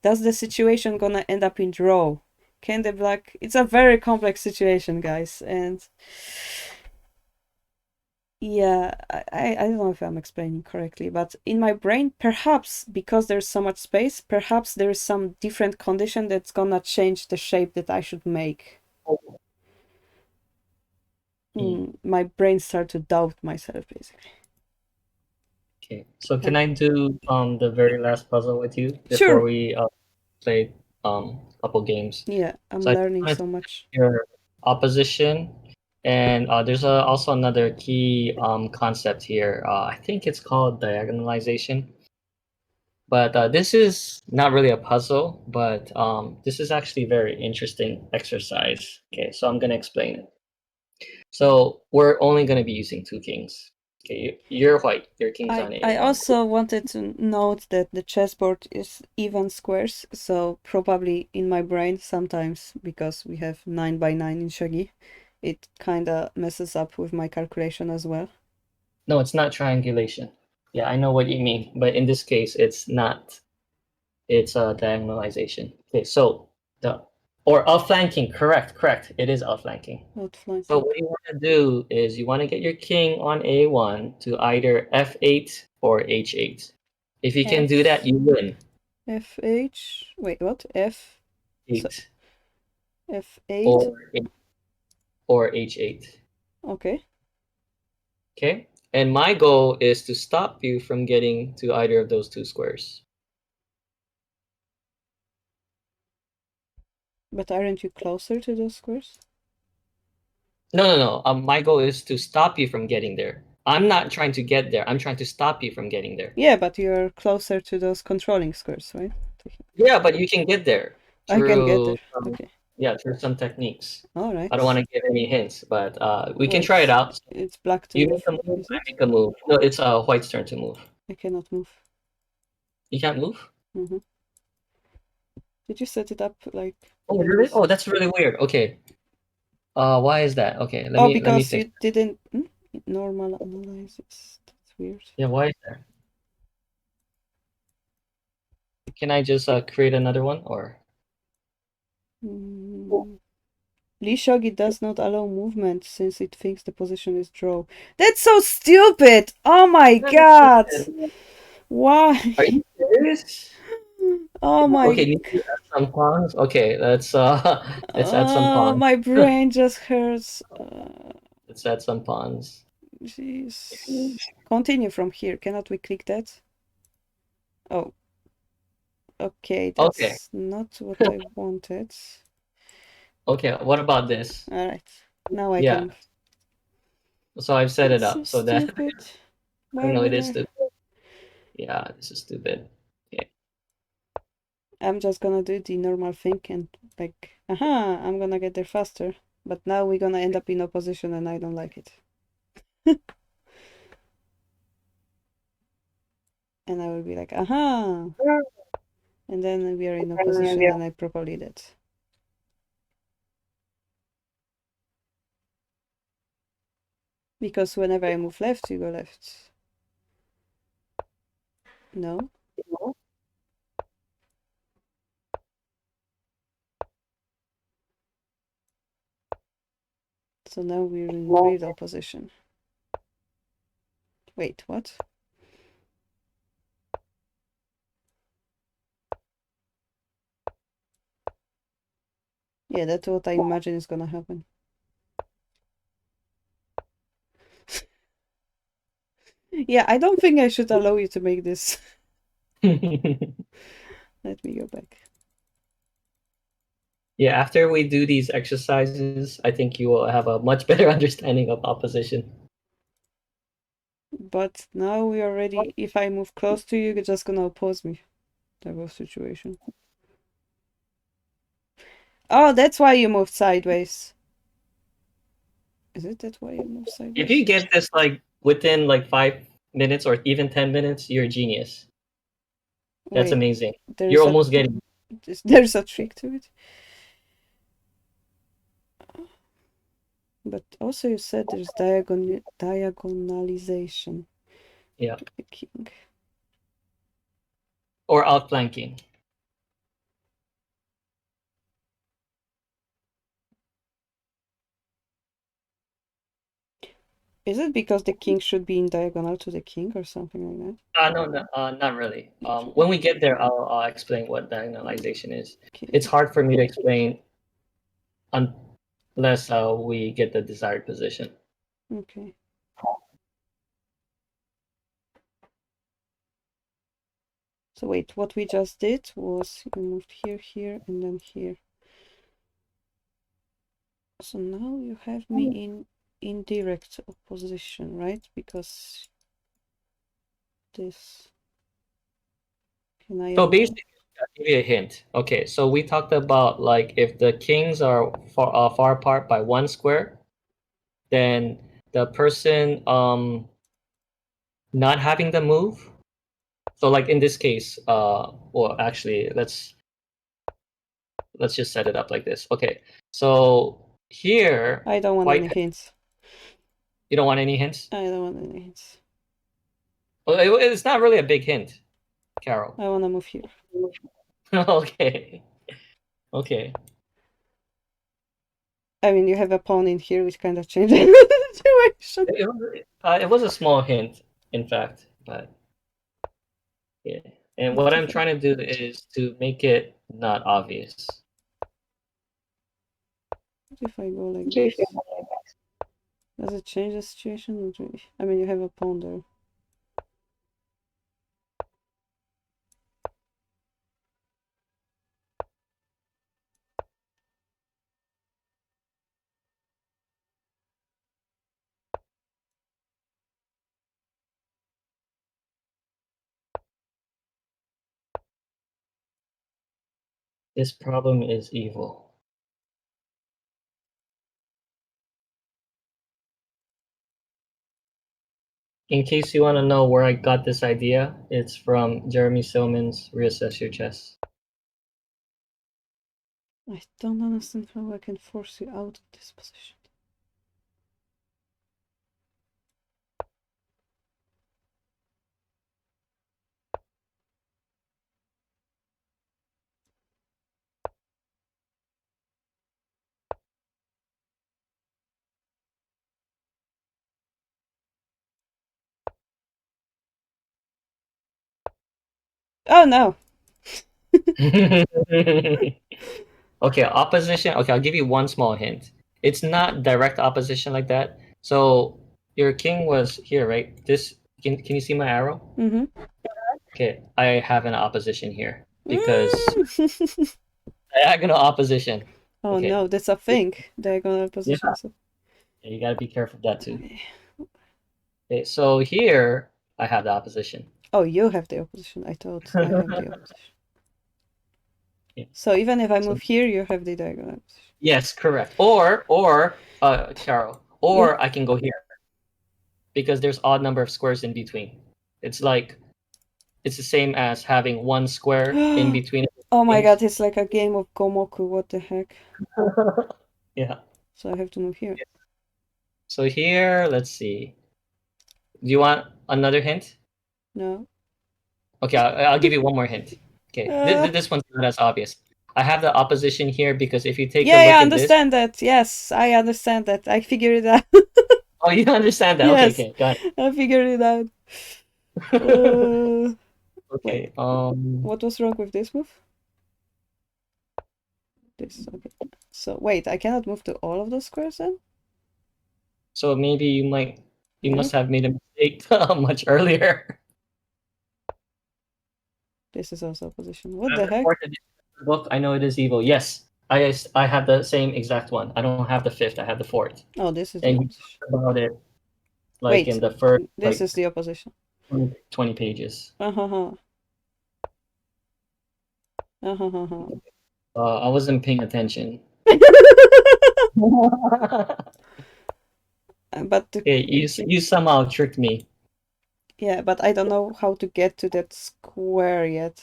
does the situation gonna end up in draw? Can the black? It's a very complex situation, guys, and yeah, I don't know if I'm explaining correctly, but in my brain, perhaps because there's so much space, perhaps there is some different condition that's gonna change the shape that I should make. My brain start to doubt myself, basically. Okay. So Yeah. can I do the very last puzzle with you before Sure. we play couple games? Yeah, I'm So I just learning wanted to so much. your opposition, and there's also another key concept here. I think it's called diagonalization. But this is not really a puzzle, but this is actually a very interesting exercise. Okay, so I'm gonna explain it. So we're only gonna be using two kings. Okay, you're white. Your king's I on I A1. also wanted to note that the chessboard is even squares, so probably in my brain sometimes because we have 9 by 9 in Shogi, it kind of messes up with my calculation as well. No, it's not triangulation. Yeah, I know what you mean, but in this case, it's not. It's diagonalization. Okay, so the or outflanking. Correct, correct. It is outflanking. So Outflanking. what you want to do is you want to get your king on A1 to either F8 or H8. If you can do that, F you win. FH. Wait, what? F. So 8 F8. or or H8. Okay, Okay? And my goal is to stop you from getting to either of those two squares. but aren't you closer to those squares? No, no, no. My goal is to stop you from getting there. I'm not trying to get there. I'm trying to stop you from getting there. Yeah, but you're closer to those controlling squares, right? Yeah, but you can get there I can get through there. Okay. through some techniques. All I don't want right. to give any hints, but we can try it Wait, out. it's black to You make move, a move, is I it? make a move. No, it's white's turn to move. I cannot move. You can't move? Mm-hmm. Did you set it up like Oh, like really? this? Oh, that's really weird. Okay. Why is that? Okay, let Oh, me because fix. you didn't normal analysis. That's weird. Yeah, why is that? Can I just create another one or? Mm. Lee Shogi does not allow movement since it thinks the position is draw. That's so stupid! Oh my god! Why? Are you serious? Oh Okay, my. need to add some pawns. Okay, let's let's add some pawns. My brain just hurts. Let's add some pawns. Jeez. Continue from here. Cannot we click that? Oh, okay. Okay, That's not what I wanted. okay. What about this? Alright. Now I Yeah. can. So I've set it That's so up so that stupid. I Why know it would is I? stupid. Yeah, this is stupid. Okay. I'm just gonna do the normal thing and like, aha, I'm gonna get there faster. But now we're gonna end up in opposition and I don't like it. And I will be like, aha. And then we are in opposition and I properly did. Because whenever I move left, you go left. No? So now we're in real opposition. Wait, what? Yeah, that's what I imagine is gonna happen. Yeah, I don't think I should allow you to make this. Let me go back. Yeah, after we do these exercises, I think you will have a much better understanding of opposition. But now we already, if I move close to you, you're just gonna oppose me. Type of situation. Oh, that's why you moved sideways. Is it that why you moved sideways? If you get this like within like 5 minutes or even 10 minutes, you're a genius. That's Wait, amazing. there's You're a almost getting. there's a trick to it. But also you said there's diagonalization. Yeah. The king. Or outflanking. Is it because the king should be in diagonal to the king or something like No, no, not really. Okay. When we get there, I'll explain what diagonalization is. that? Okay. It's hard for me to explain unless we get the desired position. Okay. So wait, what we just did was you moved here, here, and then here. So now you have me in indirect opposition, right? Because this. Can I So allow? basically, I'll give you a hint. Okay, so we talked about like if the kings are far apart by 1 square, then the person not having the move. So like in this case, well actually let's just set it up like this. Okay, so here I don't want any hints. You don't want any hints? I don't want any hints. Well, it's not really a big hint, Carol. I want to move here. Okay. Okay. I mean, you have a pawn in here, which kind of changes the situation. It was a small hint, in fact, but yeah. And what I'm trying to do is to make it not obvious. What if I go like this? Does it change the situation? Not really. I mean, you have a pawn there. This problem is evil. In case you want to know where I got this idea, it's from Jeremy Silman's Reassess Your Chess. I don't understand how I can force you out of this position. Oh no! Okay, opposition. Okay, I'll give you one small hint. It's not direct opposition like that. So your king was here, right? This can you see my arrow? Mm-hmm. Okay, I have an opposition here because diagonal opposition. Oh Okay. no, that's a thing. Diagonal position. Yeah, you gotta be careful of that too. Okay, so here I have the opposition. Oh, you have the opposition. I thought I have the opposition. So even if I So- move here, you have the diagonal. Yes, correct. Carol, Yeah. I can go here because there's odd number of squares in between. It's like it's the same as having one square in between Oh my things. god, it's like a game of Gomoku. What the heck? Yeah. So I have to move here. So here, let's see. Do you want another hint? No. Okay, I'll give you one more hint. Okay, Uh, this one's not as obvious. I have the opposition here because if you take a yeah, look I at this, understand that. Yes, I understand that. I figured it out. oh, you understand that? Okay, Yes, okay, got it. I figured it out. Uh, Okay, wait, what was wrong with this move? This, okay. So wait, I cannot move to all of those squares then? so maybe you Yeah. must have made a mistake much earlier. This is also opposition. What the heck? Fourth edition of the book, I know it is evil. Yes, I have the same exact one. I don't have the fifth. I have the fourth. Oh, this is the And he opposition. talked about it like Wait, in the first this is the opposition. 20 pages. Uh-huh. Uh-huh. I wasn't paying attention. But the, Okay, you somehow tricked me. yeah, but I don't know how to get to that square yet.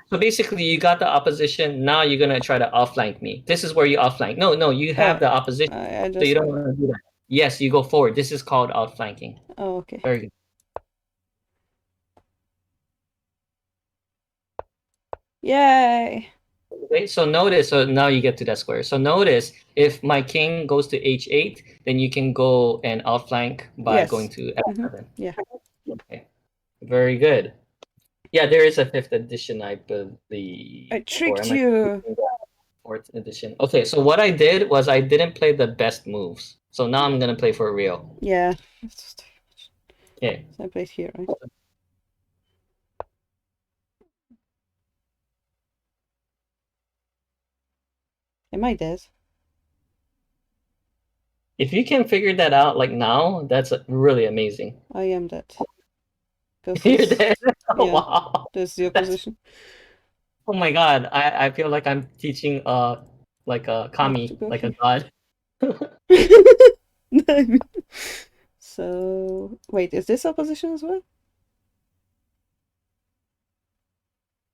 So basically, you got the opposition. Now you're gonna try to outflank me. This is where you outflank. No, you have the opposition, I so you just don't want to do that. Yes, you go forward. This is called outflanking. Oh, okay. Very good. Yay! Okay, so notice. So now you get to that square. So notice if my king goes to h8, then you can go and outflank by Yes. going to f7. Yeah. Okay. Very good. Yeah, there is a fifth edition, I believe. I Or tricked am I you. fourth edition? Okay, so what I did was I didn't play the best moves. So now I'm gonna play for real. Yeah. Okay. So I played here, right? Am I dead? If you can figure that out like now, that's really amazing. I am dead. You're dead. Oh, Yeah. wow. That's the opposition. Oh my god. I feel like I'm teaching like a kami, like a god. So wait, is this opposition as well?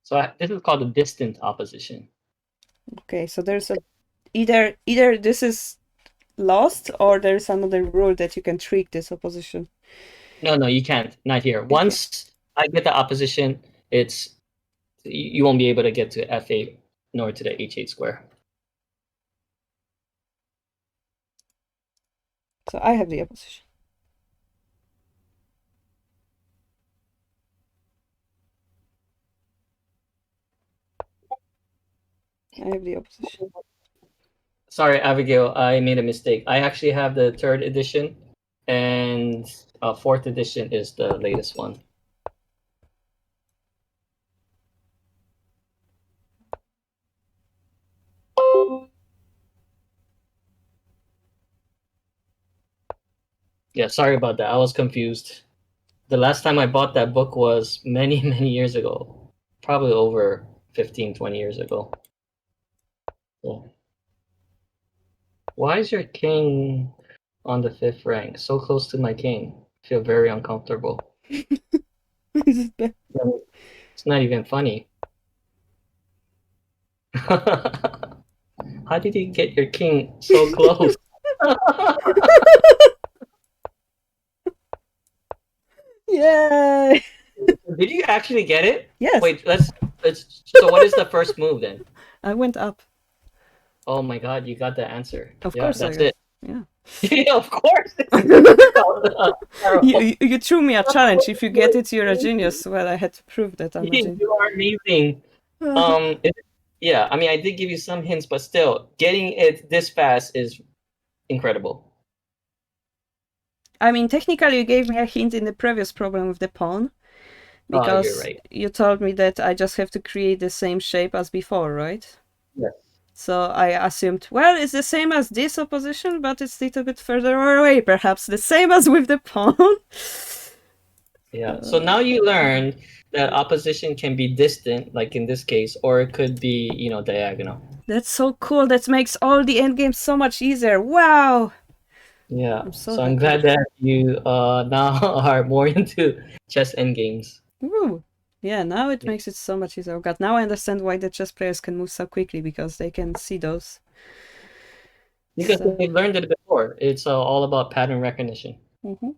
So this is called a distant opposition. Okay, so there's a either this is lost or there's another rule that you can trick this opposition. No, you can't. Not here. Once I get the opposition, you won't be able to get to f8 nor to the h8 square. So I have the opposition. I have the opposition. Sorry, Abigail, I made a mistake. I actually have the third edition, and fourth edition is the latest one. Yeah, sorry about that. I was confused. The last time I bought that book was many, many years ago. Probably over 15, 20 years ago. Yeah. Why is your king on the 5th rank? So close to my king. I feel very uncomfortable. It's not even funny. How did you get your king so close? Yay! Did you actually get it? Yes. Wait, let's. So what is the first move then? I went up. Oh my god, you got the answer. Of Yeah, course that's I got. it. Yeah. Yeah, of course. You threw me a challenge. If you get it, you're a genius. Well, I had to prove that I'm a genius. You are amazing. Yeah, I mean, I did give you some hints, but still, getting it this fast is incredible. I mean, technically, you gave me a hint in the previous problem with the pawn, because you're right. you told me that I just have to create the same shape as before, right? Yes. So I assumed, well, it's the same as this opposition, but it's a little bit further away, perhaps the same as with the pawn. Yeah. So now you learned that opposition can be distant, like in this case, or it could be, diagonal. That's so cool. That makes all the endgames so much easier. Wow! Yeah. I'm so So I'm happy. glad that you now are more into chess endgames. Woo! Yeah, now it Yeah. makes it so much easier. Oh god, now I understand why the chess players can move so quickly, because they can see those. Because So, they've learned it before. It's all about pattern recognition. mhm.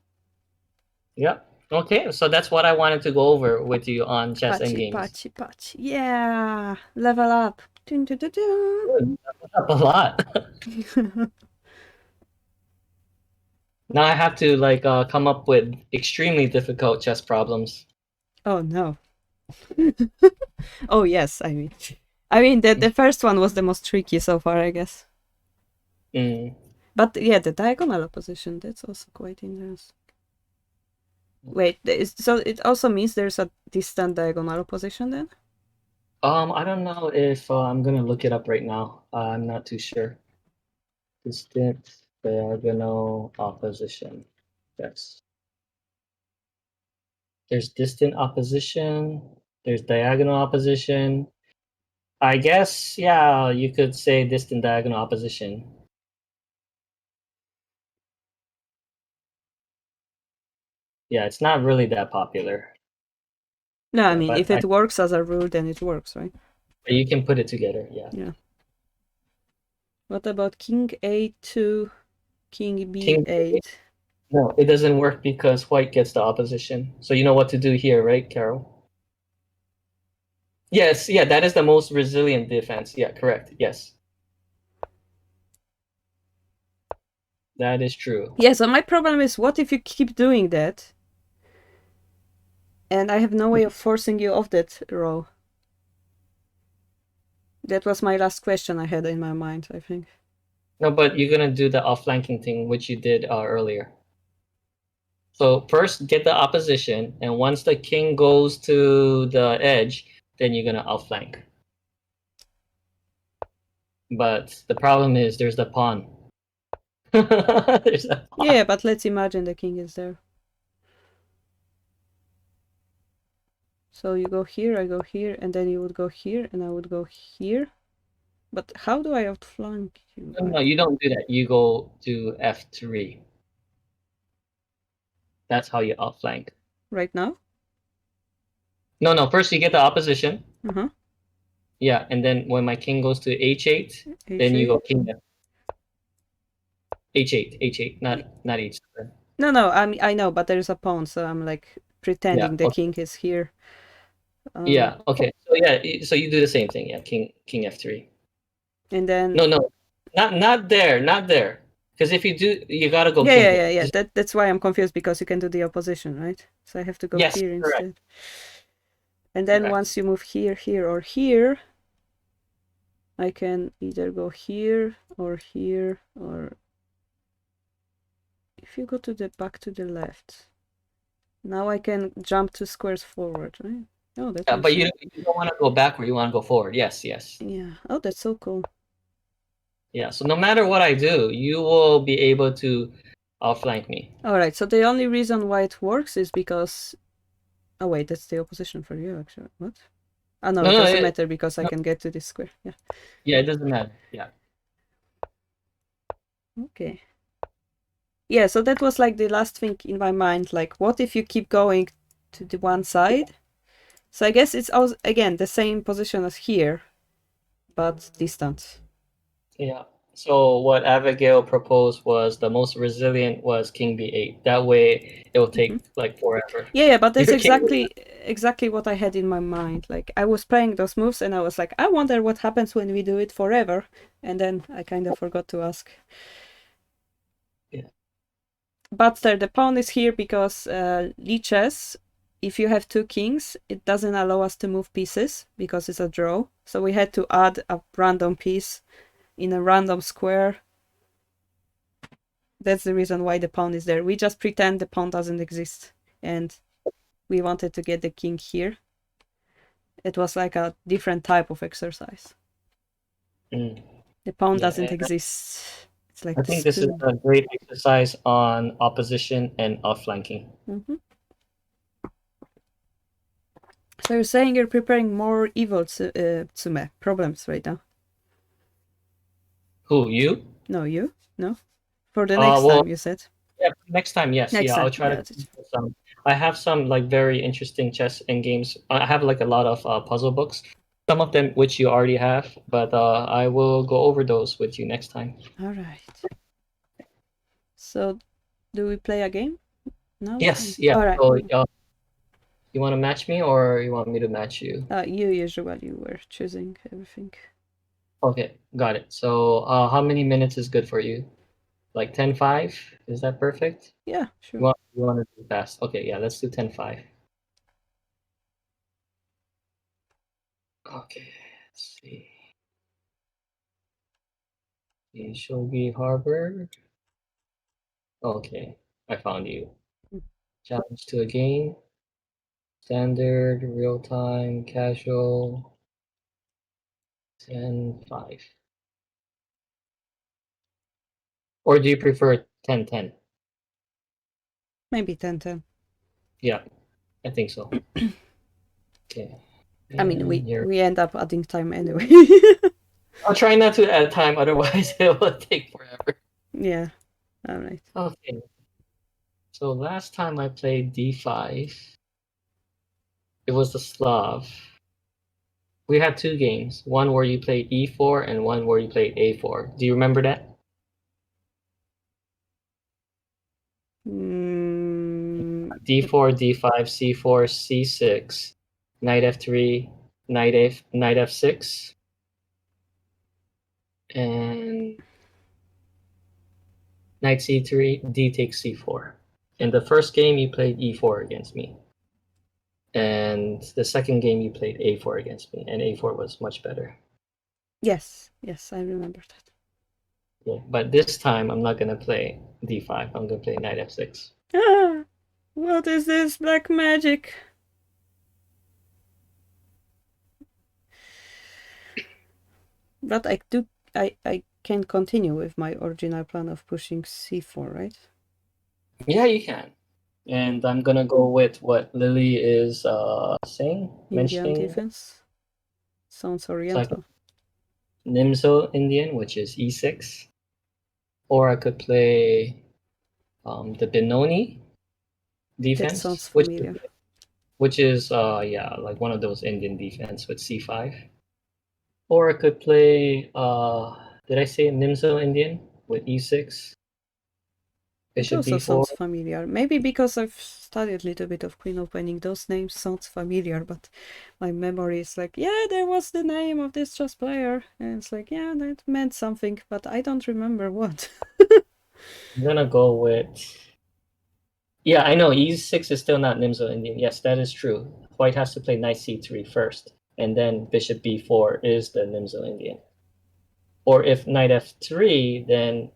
Yeah. Okay, so that's what I wanted to go over with you on chess Pachi, endgames. pachi, pachi. Yeah! Level up. Dun, dun, dun, Good. That went up a lot. dun. Now I have to come up with extremely difficult chess problems. Oh no. Oh yes, I mean the first one was the most tricky so far, I guess. Mm. But yeah, the diagonal opposition, that's also quite interesting. Wait, so it also means there's a distant diagonal opposition then? I don't know if I'm gonna look it up right now. I'm not too sure. Distant diagonal opposition. Yes. There's distant opposition. There's diagonal opposition. I guess, yeah, you could say distant diagonal opposition. Yeah, it's not really that popular. No, I Yeah, mean, if but it works as a rule, then it works, right? you can put it together. Yeah. Yeah. What about king a2, king King. b8? No, it doesn't work because white gets the opposition. So you know what to do here, right, Carol? Yes, yeah, that is the most resilient defense. Yeah, correct. Yes. That is true. Yeah, so my problem is, what if you keep doing that and I have no way of forcing you off that row? That was my last question I had in my mind, I think. No, but you're gonna do the outflanking thing, which you did earlier. So first get the opposition, and once the king goes to the edge, then you're gonna outflank. But the problem is there's the pawn. There's a pawn. Yeah, but let's imagine the king is there. So you go here, I go here, and then you would go here, and I would go here. But how do I outflank you? No, you don't do that. You go to f3. That's how you outflank. Right now? No. First you get the opposition. Uh-huh. Yeah, and then when my king goes to h8, then you h8. go king h8, not h7. No, I know, but there's a pawn, so I'm like Yeah. pretending the Okay. king is here. Yeah. Okay. So yeah. So you do the same thing. Yeah. King f3. And then No. Not there. Not there. Because if you do, you gotta go yeah, king yeah, here. yeah, yeah. That's why I'm confused, because you can do the opposition, right? So I have to go Yes. here Correct. instead. And then Correct. once you move here, here, or here, I can either go here, or if you go to the back to the left. Now I can jump 2 squares forward, right? Oh, that Yeah, makes but sense. you don't want to go backward. You want to go forward. Yes. Yes. Yeah. Oh, that's so cool. Yeah. So no matter what I do, you will be able to outflank me. Alright, so the only reason why it works is because... Oh wait, that's the opposition for you, actually. What? Oh no, No. it No. doesn't matter because I No. can get to this square. Yeah. Yeah. It doesn't matter. Yeah. Okay. Yeah, so that was like the last thing in my mind. Like, what if you keep going to the one side? So I guess it's also, again, the same position as here, but distant. Yeah. So what Abigail proposed was the most resilient was king b8. That way it will take like forever. Yeah, but that's Your king. exactly what I had in my mind. Like, I was playing those moves and I was like, I wonder what happens when we do it forever. And then I kind of forgot to ask. Yeah. But the pawn is here because lichess, if you have two kings, it doesn't allow us to move pieces because it's a draw. So we had to add a random piece in a random square. That's the reason why the pawn is there. We just pretend the pawn doesn't exist. And we wanted to get the king here. It was like a different type of exercise. Mm. The pawn Yeah, doesn't exist. It's like I think this is a great exercise on opposition and outflanking. So you're saying you're preparing more evil tsume problems right now? Who, you? No, you? No? For the next Well, time, you said. yeah, next time, yes, Next yeah, I'll time, try to yeah. come up with some. I have some like very interesting chess and games. I have like a lot of puzzle books, some of them which you already have, but I will go over those with you next time. All right. So, do we play a game now? Yes, yeah. All right. So, you want to match me or you want me to match you? You usually were choosing everything. Okay, got it. So, how many minutes is good for you? Like 10-5? Is that perfect? Yeah, You sure. want to do fast? Okay, yeah, let's do 10-5. Okay, let's see. The Shogi Harbour. Okay, I found you. Challenge to a game. Standard, real time, casual. 10-5. Or do you prefer 10-10? Maybe 10-10. Yeah, I think so. Okay. I mean, And here. we end up adding time anyway. I'll try not to add time, otherwise it will take forever. Yeah. All right. Okay. So last time I played D5, it was the Slav. We had two games, one where you played E4 and one where you played A4. Do you remember that? Mm, D4, D5, C4, C6, knight F3, knight F6, and knight C3, D takes C4. In the first game, you played E4 against me. And the second game, you played A4 against me, and A4 was much better. yes, I remember that. Yeah, but this time, I'm not going to play D5. I'm going to play knight F6. Ah, what is this black magic? But I can continue with my original plan of pushing c4, right? Yeah, you can. And I'm going to go with what Lily is saying, Indian mentioning. defense. Sounds So I could oriental. Nimzo Indian, which is E6. Or I could play the Benoni That sounds defense, familiar. which is yeah, like one of those Indian defense with C5. Or I could play did I say Nimzo Indian with E6, It Bishop also B4. sounds familiar. Maybe because I've studied a little bit of queen opening, those names sounds familiar, but my memory is like, yeah, there was the name of this chess player. And it's like, yeah, that meant something, but I don't remember what. I'm gonna go with, yeah, I know E6 is still not Nimzo Indian. Yes, that is true. White has to play knight C3 first, and then Bishop B4 is the Nimzo Indian. Or if knight F3, then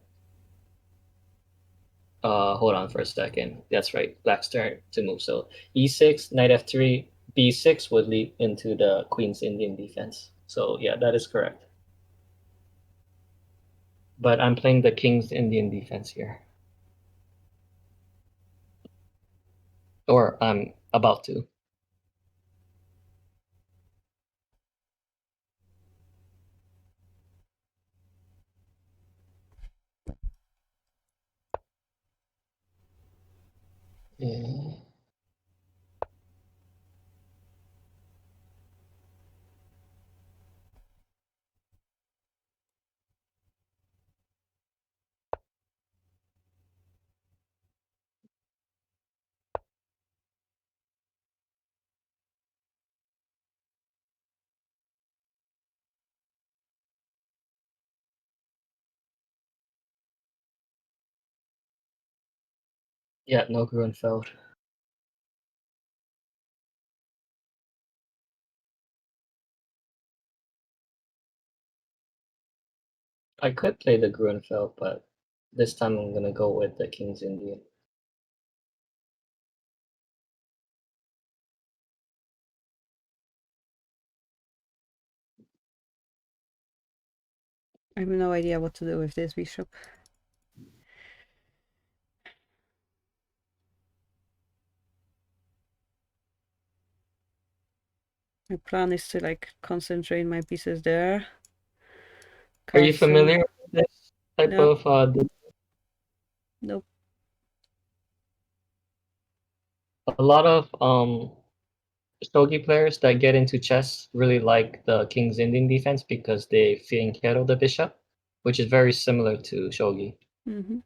hold on for a second. That's right. Black's turn to move. So E6, knight F3, B6 would lead into the Queen's Indian defense. So yeah, that is correct. But I'm playing the King's Indian defense here. Or I'm about to. Yeah. Yeah, no Grunfeld. I could play the Grunfeld, but this time I'm gonna go with the King's Indian. I have no idea what to do with this bishop. My plan is to like concentrate my pieces there. Are you Castle. familiar with this type No, of nope. a lot of shogi players that get into chess really like the King's Indian defense because they fianchetto the bishop, which is very similar to shogi. Mm-hmm.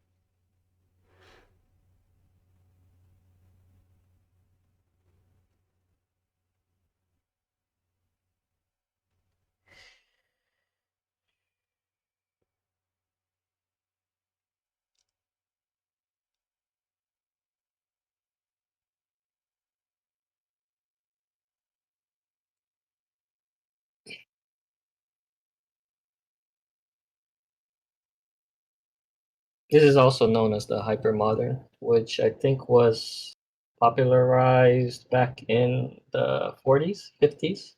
This is also known as the hypermodern, which I think was popularized back in the 40s, 50s.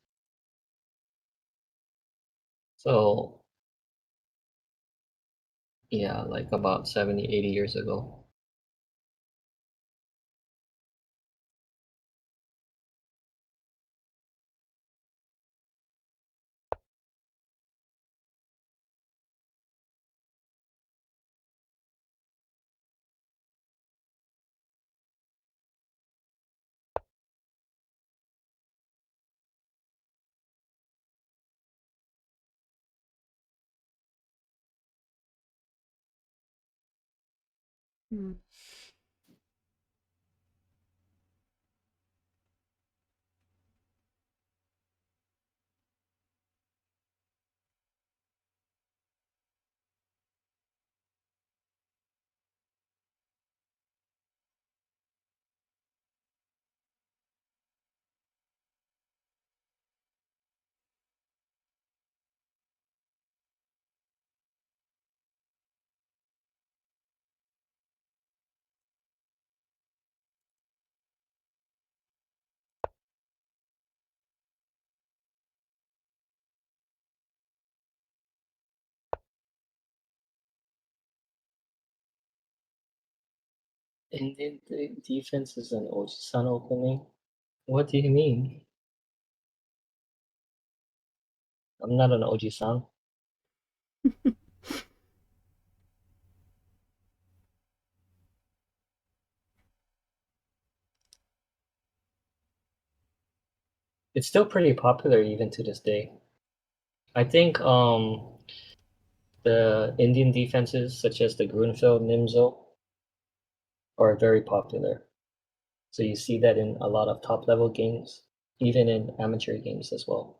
So, yeah, like about 70, 80 years ago. Mm. Indian defense is an Ojisan opening. What do you mean? I'm not an Ojisan. It's still pretty popular even to this day. I think the Indian defenses such as the Grunfeld Nimzo are very popular. So you see that in a lot of top level games, even in amateur games as well.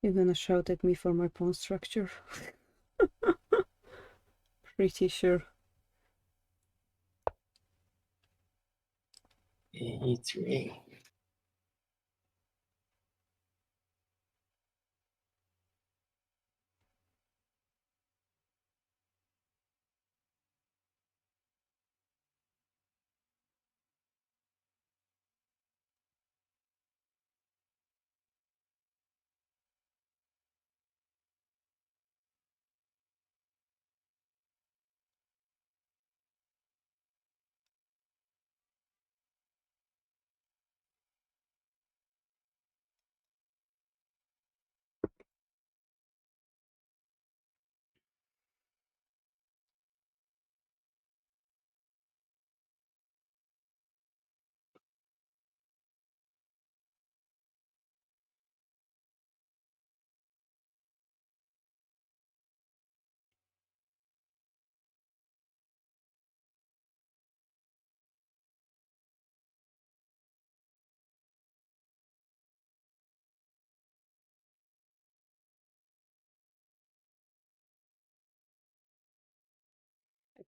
You're gonna shout at me for my pawn structure. Pretty sure. E3.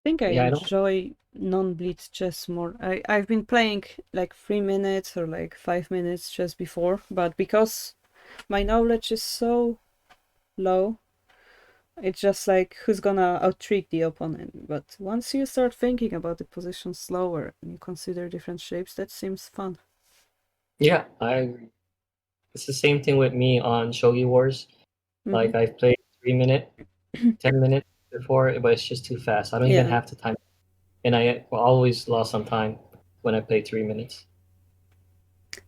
think I Yeah, I don't. enjoy non-bleed chess more. I've been playing like 3 minutes or like 5 minutes chess before, but because my knowledge is so low, it's just like who's gonna out-trick the opponent. But once you start thinking about the position slower and you consider different shapes, that seems fun. Yeah, it's the same thing with me on Shogi Wars. Mm-hmm. Like I've played 3 minute, 10 minutes before, but it's just too fast. I don't even Yeah, have the time, and I always lost some time when I played 3 minutes.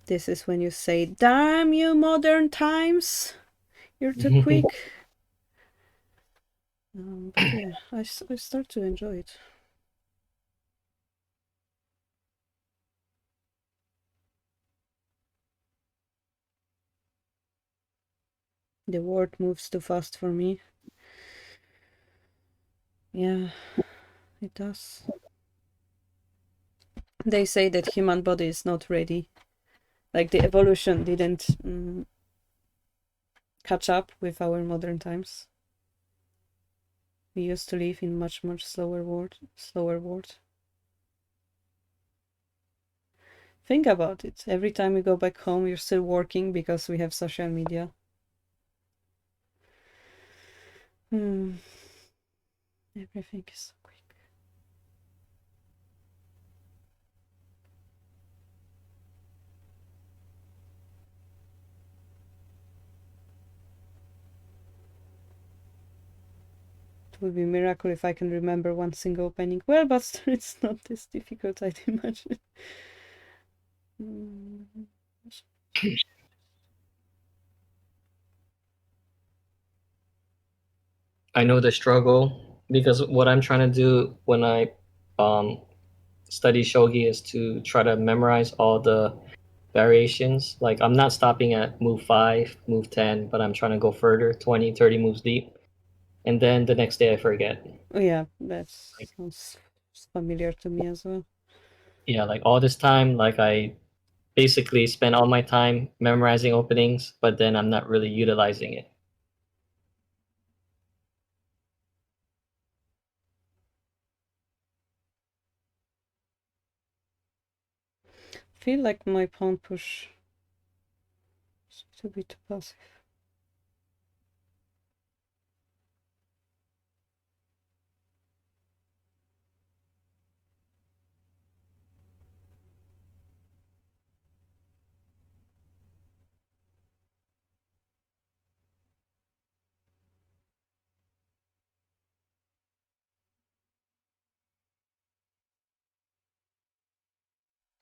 this is when you say, "Damn you, modern times! You're too quick." But yeah, I start to enjoy it. The word moves too fast for me. Yeah, it does. They say that human body is not ready. Like the evolution didn't catch up with our modern times. We used to live in much slower world. Slower world. Think about it. Every time we go back home, you're still working because we have social media. Hmm. Everything is so quick. It would be a miracle if I can remember one single opening. Well, but it's not this difficult, I'd imagine. Hmm. I know the struggle because what I'm trying to do when I um, study shogi is to try to memorize all the variations. Like I'm not stopping at move 5, move 10, but I'm trying to go further, 20, 30 moves deep. And then the next day I forget. Oh yeah, that Like sounds familiar to me as well. yeah, like all this time, like I basically spend all my time memorizing openings, but then I'm not really utilizing it. Feel like my pawn push is a bit too passive.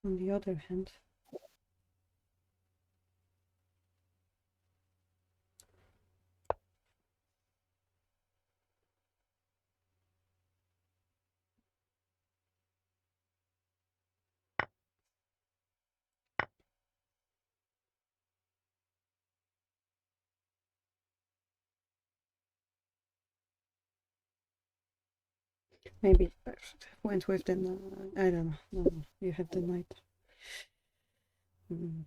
On the other hand, maybe I should have went with the. I don't know. No, you have the knight. Mm.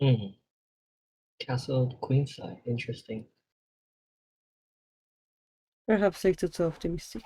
Mm. Castle Queenside. Interesting. Perhaps like too optimistic.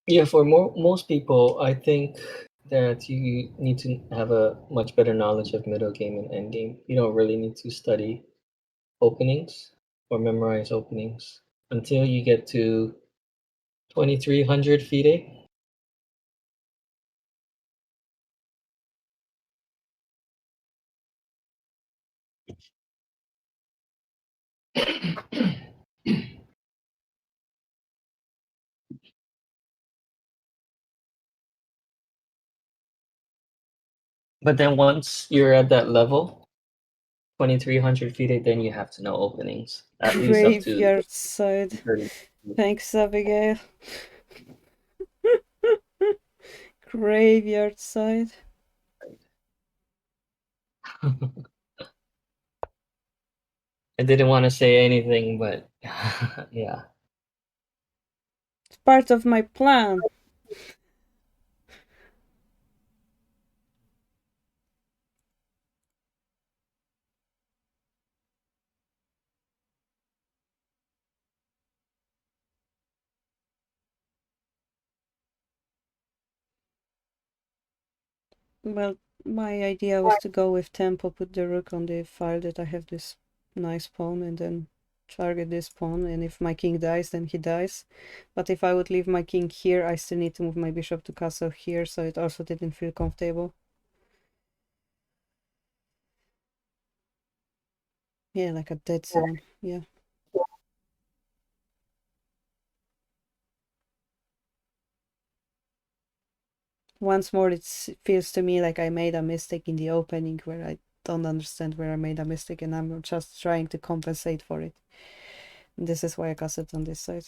Yeah, for most people, I think that you need to have a much better knowledge of middle game and end game. You don't really need to study openings or memorize openings until you get to 2300 FIDE. But then once you're at that level, 2300 FIDE, then you have to know openings, at least up to Graveyard side. 30. Thanks, Abigail. Graveyard side. I didn't want to say anything, but yeah. It's part of my plan. Well, my idea was to go with tempo, put the rook on the file that I have this nice pawn, and then target this pawn, and if my king dies, then he dies. But if I would leave my king here, I still need to move my bishop to castle here, so it also didn't feel comfortable. Yeah, like a dead zone, yeah. Once more, it feels to me like I made a mistake in the opening where I don't understand where I made a mistake, and I'm just trying to compensate for it. And this is why I cast it on this side.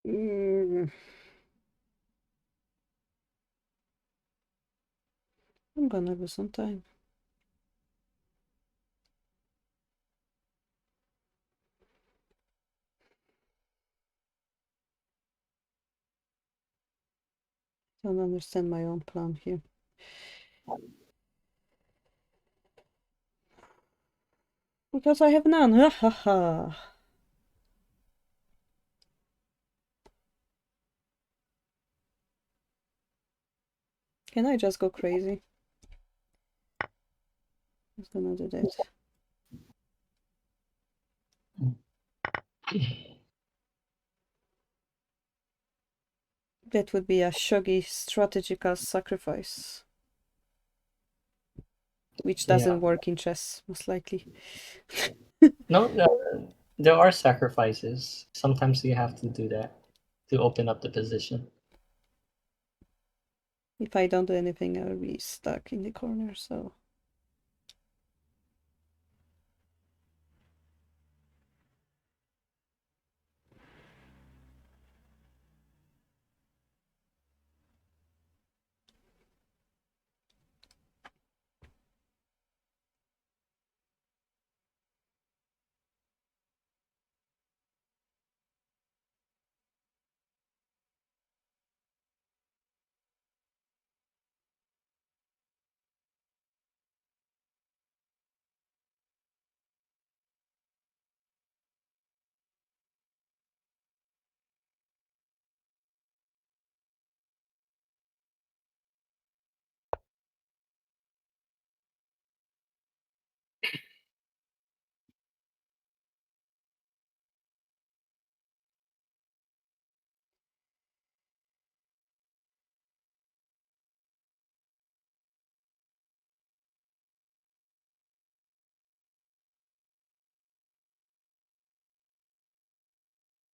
Mm, I'm gonna lose some time. Don't understand my own plan here. Because I have none. Ha ha ha. Can I just go crazy? I was gonna do that. That would be a shogi strategical sacrifice. which Yeah. doesn't work in chess, most likely. No, there are sacrifices. Sometimes you have to do that to open up the position. If I don't do anything, I will be stuck in the corner, so...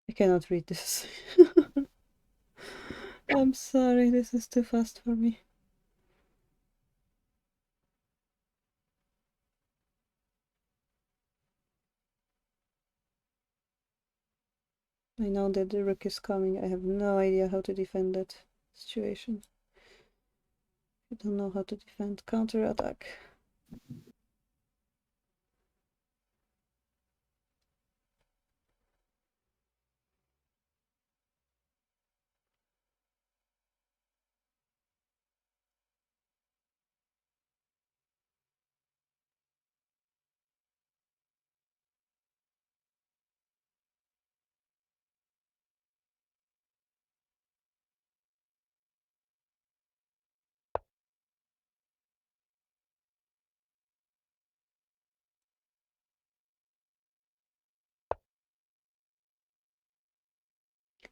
I cannot read this. I'm sorry, this is too fast for me. I know that the rook is coming. I have no idea how to defend that situation. I don't know how to defend counter-attack.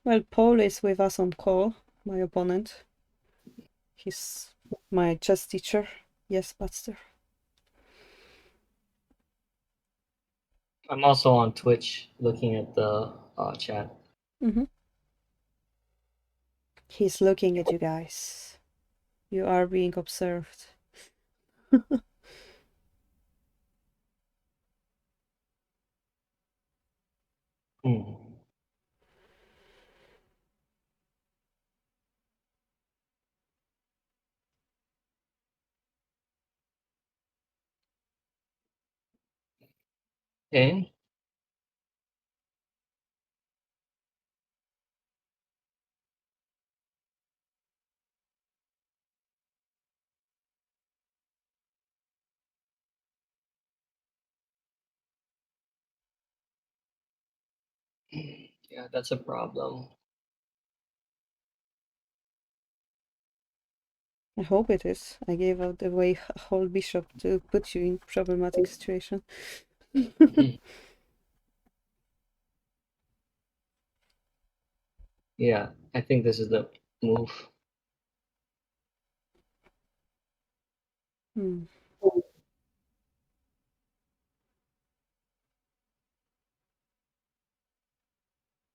Well, Paul is with us on call, my opponent. He's my chess teacher. Yes, Buster. I'm also on Twitch looking at the chat. Mm-hmm. He's looking at you guys. You are being observed. Hmm. Okay. Yeah, that's a problem. I hope it is. I gave out the way a whole bishop to put you in problematic situation. Yeah, I think this is the move. Hmm.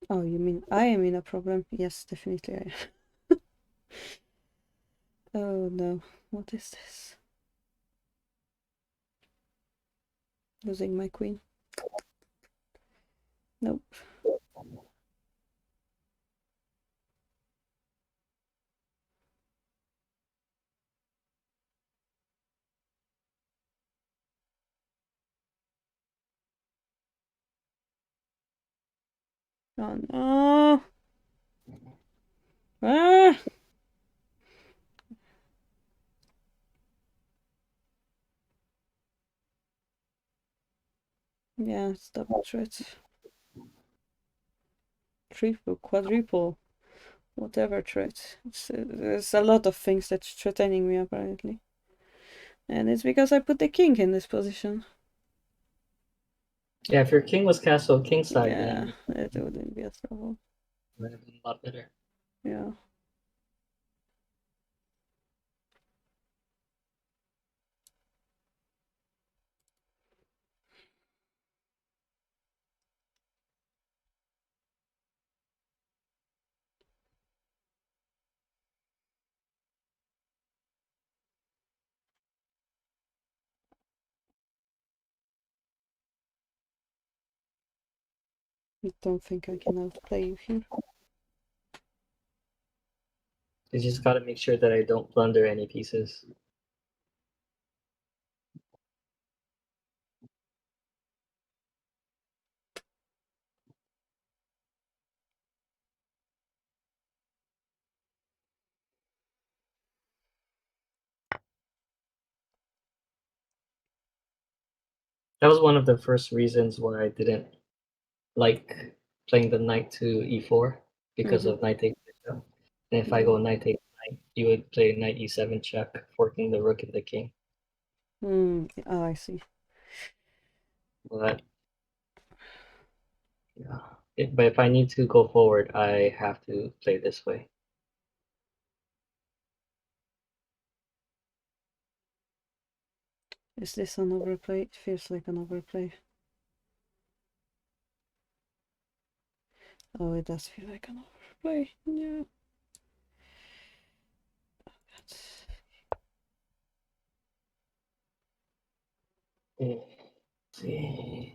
Oh, you mean I am in a problem? Yes, definitely I am. Oh no, what is this? Losing my queen. Nope. Oh no. Ah! Yeah, it's double threat. Triple, quadruple, whatever threat. There's a lot of things that's threatening me apparently. And it's because I put the king in this position. Yeah, if your king was castle kingside, Yeah, then it wouldn't be a trouble. it would have been a lot better. Yeah. I don't think I can outplay you here. You just gotta make sure that I don't blunder any pieces. That was one of the first reasons why I didn't like playing the knight to e4 because of knight takes bishop. And if I go knight takes knight, you would play knight e7 check, forking the rook and the king. Oh, I see. But yeah, but if I need to go forward, I have to play this way. Is this an overplay? It feels like an overplay. Oh, it does feel like an overplay. Yeah. Let's see.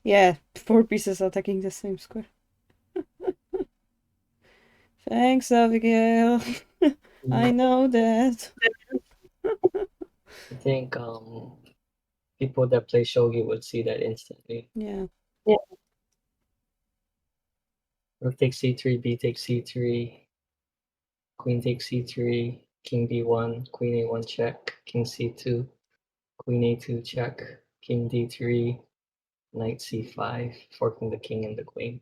Yeah, 4 pieces attacking the same square. Thanks, Abigail. I know that. I think people that play shogi would see that instantly. Yeah. Rook takes c3, b takes c3, queen takes c3, king b1, queen a1 check, king c2, queen a2 check, king d3, knight c5, forking the king and the queen.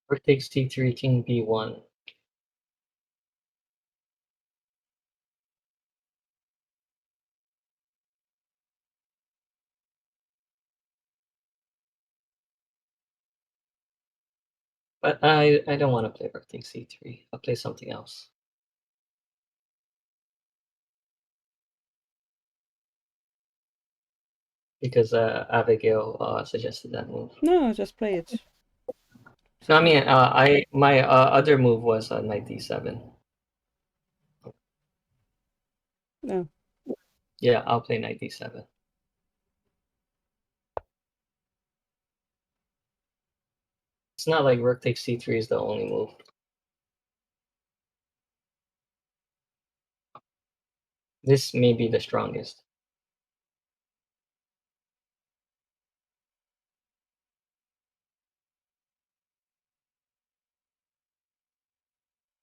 Rook takes d3, king b1. But I don't want to play rook takes c3. I'll play something else. Because Abigail suggested that move. No, just play it. So I mean, my other move was knight d7. No. Yeah, I'll play knight d7. It's not like rook takes c3 is the only move. This may be the strongest.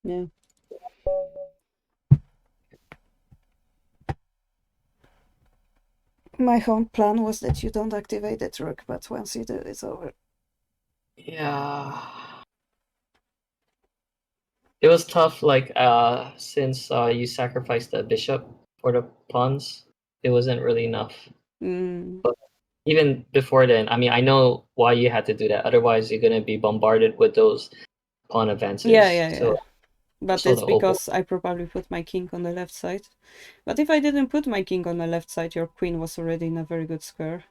Yeah. My whole plan was that you don't activate that rook, but once you do, it's over. Yeah. It was tough, like since you sacrificed the bishop for the pawns, it wasn't really enough. But even before then, I mean, I know why you had to do that. Otherwise, you're gonna be bombarded with those pawn advances. Yeah. But So it's the open. because I probably put my king on the left side. But if I didn't put my king on the left side, your queen was already in a very good square.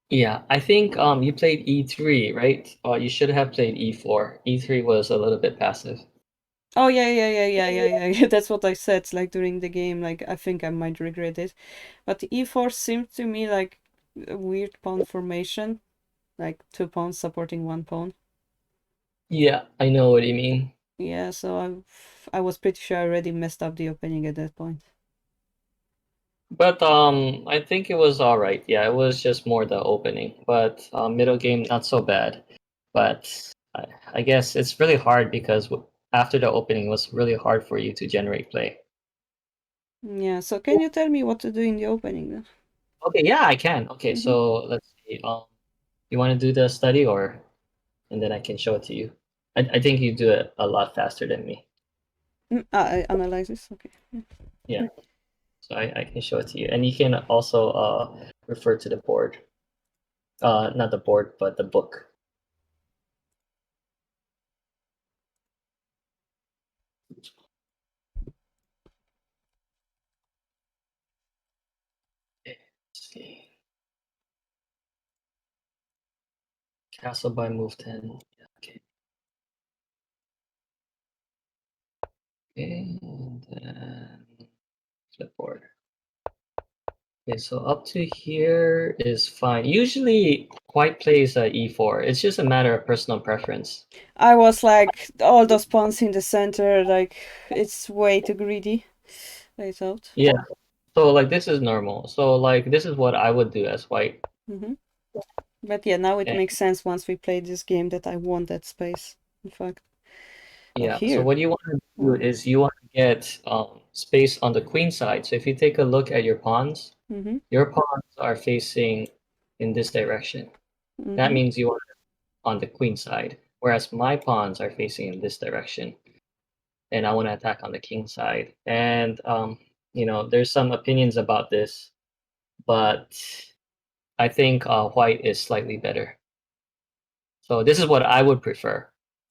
Yeah, I think you played e3, right? You should have played e4. e3 was a little bit passive. Oh yeah. That's what I said. Like during the game, like I think I might regret it. But e4 seemed to me like a weird pawn formation, like 2 pawns supporting 1 pawn. Yeah, I know what you mean. Yeah, so I was pretty sure I already messed up the opening at that point. But I think it was all right. Yeah, it was just more the opening, but middle game not so bad. But I guess it's really hard because after the opening, it was really hard for you to generate play. Yeah, so can you tell me what to do in the opening then? Okay, yeah, I can. Okay, so let's see. You want to do the study or, and then I can show it to you. I think you do it a lot faster than me. I analyze this. Okay. Yeah, so I can show it to you, and you can also refer to the board. Not the board, but the book. Castle by move 10. Okay. And then flipboard. Okay, so up to here is fine. Usually white plays e4. It's just a matter of personal preference. I was like, all those pawns in the center, like, it's way too greedy, I thought. Yeah. So like this is normal. So like this is what I would do as white. Mm-hmm. But yeah, now it And makes sense once we played this game that I want that space, in fact. Oh, yeah, so here. what you want to do Oh. is you want to get space on the queen side. So if you take a look at your pawns, Mm-hmm. your pawns are facing in this direction. That Mm-hmm. means you want it on the queen side, whereas my pawns are facing in this direction, and I want to attack on the king side. And there's some opinions about this, but I think white is slightly better. So this is what I would prefer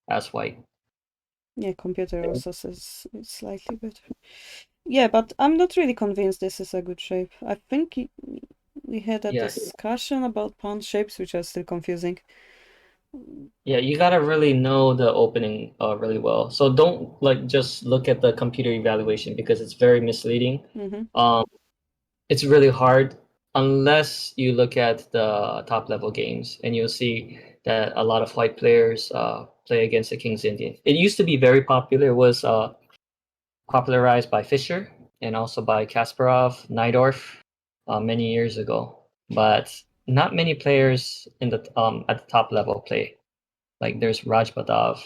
as white. Yeah, computer also says it's slightly better. Yeah, but I'm not really convinced this is a good shape. I think we had a Yeah, discussion about pawn shapes, which are still confusing. yeah, you gotta really know the opening really well. So don't like just look at the computer evaluation because it's very misleading. Mm-hmm. Um, it's really hard unless you look at the top level games and you'll see that a lot of white players play against the King's Indian. It used to be very popular. It was popularized by Fischer and also by Kasparov, Najdorf many years ago. But not many players in the at the top level play. Like there's Rajbadov,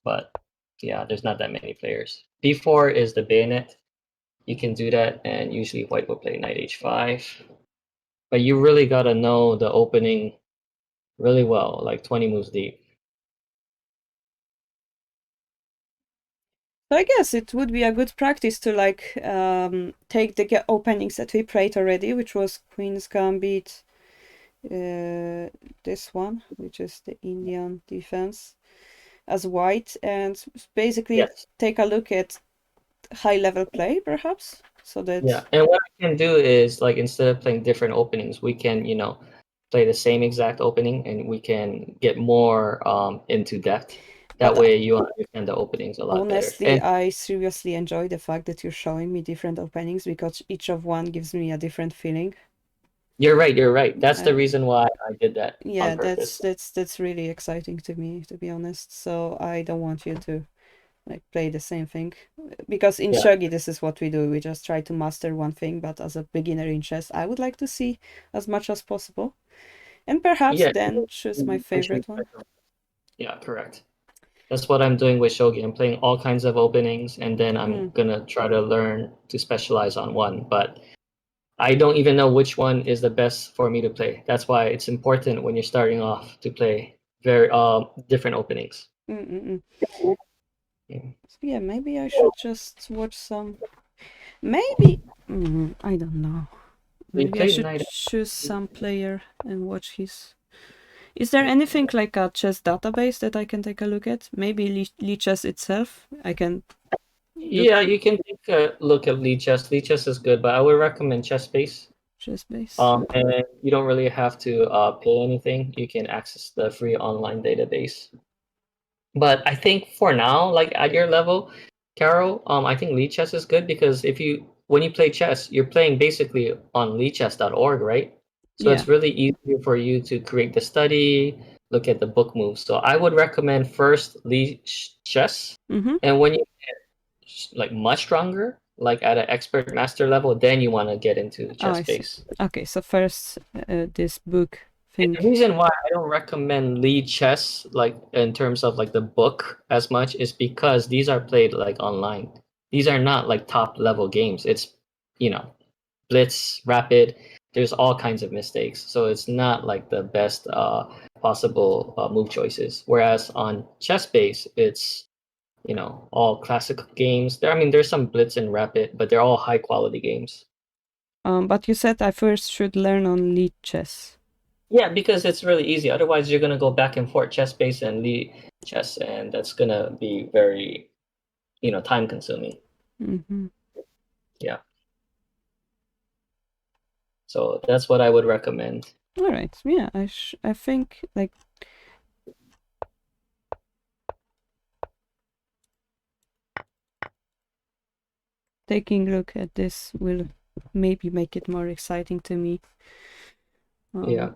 but yeah, there's not that many players. B4 is the bayonet. You can do that, and usually white will play knight h5. But you really gotta know the opening really well, like 20 moves deep. So I guess it would be a good practice to like take the openings that we played already, which was Queen's Gambit, this one, which is the Indian defense, as white, and basically Yes. take a look at high level play, perhaps, so Yeah. that. And what I can do is like instead of playing different openings, we can, play the same exact opening and we can get more into depth. That But way you understand the openings a lot better. honestly, And I seriously enjoy the fact that you're showing me different openings because each of one gives me a different feeling. you're right, you're right. That's the Uh, reason why I did that on yeah, that's purpose. that's that's really exciting to me, to be honest. So I don't want you to like play the same thing because in Yeah. shogi this is what we do. We just try to master one thing, but as a beginner in chess, I would like to see as much as possible, and perhaps Yeah. then choose my favorite one. Yeah, correct. That's what I'm doing with Shogi. I'm playing all kinds of openings, and then I'm Mm. gonna try to learn to specialize on one. But I don't even know which one is the best for me to play. That's why it's important when you're starting off to play very different openings. Mm-mm-mm. Yeah. So yeah, maybe I should just watch some. Maybe I don't know. We Maybe I played should Knight. choose some player and watch his. Is there anything like a chess database that I can take a look at? Maybe Lichess itself. I can look Yeah, you can take a look at Lead Chess. Lead Chess is good, but I would recommend Chess Base. chess base. And you don't really have to pay anything. You can access the free online database. But I think for now, like at your level, Carol, I think Lead Chess is good because when you play chess, you're playing basically on leadchess.org, right? So Yeah. it's really easy for you to create the study, look at the book moves. So I would recommend first Lead Chess, Mm-hmm. and when you like much stronger, like at an expert master level, then you want to get into Oh, chess I see. base. Okay, so first this book And thing. the reason why I don't recommend lead chess, like in terms of like the book as much, is because these are played like online. These are not like top level games. It's, you know, blitz, rapid. There's all kinds of mistakes. So it's not like the best possible move choices. Whereas on chess base, it's, all classic games. There's some blitz and rapid, but they're all high quality games. But you said I first should learn on lead chess. Yeah, because it's really easy. Otherwise, you're gonna go back and forth chess base and lead chess, and that's gonna be very, time consuming. Mm-hmm. Yeah. So that's what I would recommend. All right. Yeah, I think like taking a look at this will maybe make it more exciting to me. Yeah.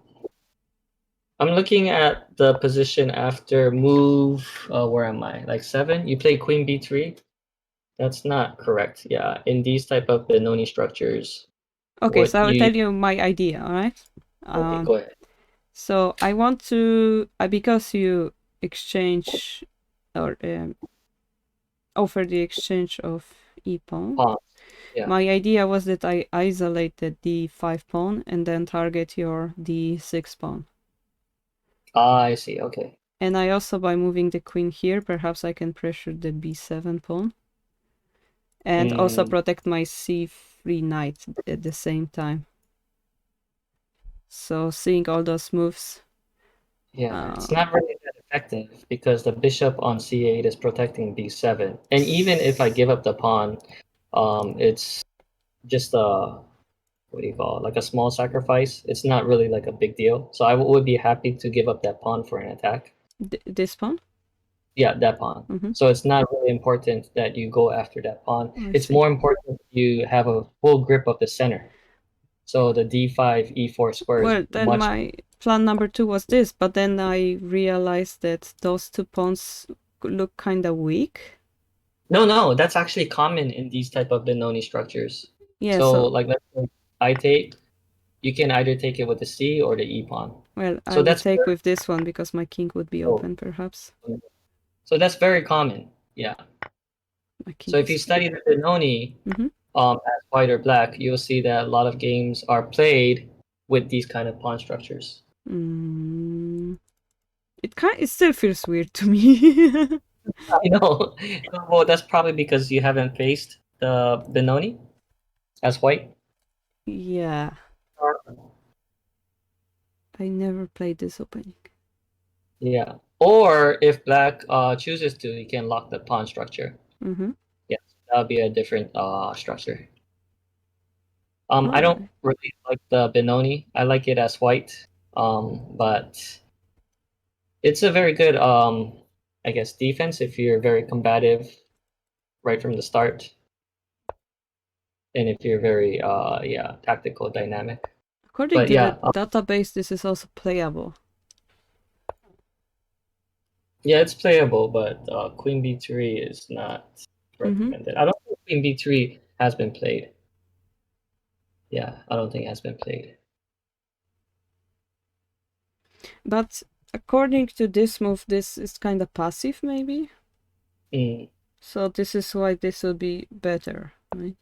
I'm looking at the position after move. Where am I? Like 7? You play queen b3? That's not correct. Yeah, in these type of Benoni structures, Okay, what so I will you tell you my idea. All right. okay, go ahead. So I want to because you exchange or offer the exchange of e pawn. Pawn. Yeah. My idea was that I isolate the d5 pawn and then target your d6 pawn. I see. Okay. And I also, by moving the queen here, perhaps I can pressure the b7 pawn. And also Mm, protect my c3 knight at the same time. So seeing all those moves. yeah, it's not really that effective because the bishop on c8 is protecting b7. And even if I give up the pawn, it's just a what do you call it? Like a small sacrifice. It's not really like a big deal. So I would be happy to give up that pawn for an attack. This pawn? Yeah, that pawn. Mm-hmm. So it's not really important that you go after that pawn. I It's see. more important you have a full grip of the center. So the d5, e4 square is Well, then much. my plan number 2 was this, but then I realized that those two pawns look kind of weak. No, that's actually common in these type of Benoni structures. Yeah, So so, like let's say I take, you can either take it with the c or the e pawn. well, I So would that's take very, with this one because my king would be oh, open, perhaps. so that's very common. Yeah. My king So if is you here. study the Benoni Mm-hmm. as white or black, you'll see that a lot of games are played with these kind of pawn structures. Mm, it still feels weird to me. I know. Well, that's probably because you haven't faced the Benoni as white. Yeah, I never played this opening. Yeah. Or if black chooses to, you can lock the pawn structure. Mm-hmm. Yes, that would be a different structure. All I don't right. really like the Benoni. I like it as white. But it's a very good I guess defense if you're very combative right from the start. And if you're very yeah, tactical dynamic. According But to the yeah, database, this is also playable. yeah, it's playable, but Queen B3 is not Mm-hmm. recommended. I don't think Queen B3 has been played. Yeah, I don't think it has been played. But according to this move, this is kind of passive, maybe? Mm, So this is why this would be better, right?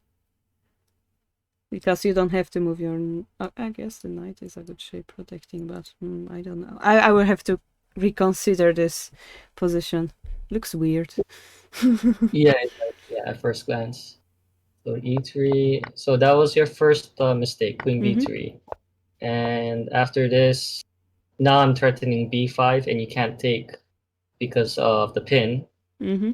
Because you don't have to move your... I guess the knight is a good shape protecting, but I don't know. I will have to reconsider this position. Looks weird. yeah, yeah, at first glance. So E3. So that was your first mistake, Queen Mm-hmm. B3. And after this, now I'm threatening B5, and you can't take because of the pin. Mm-hmm.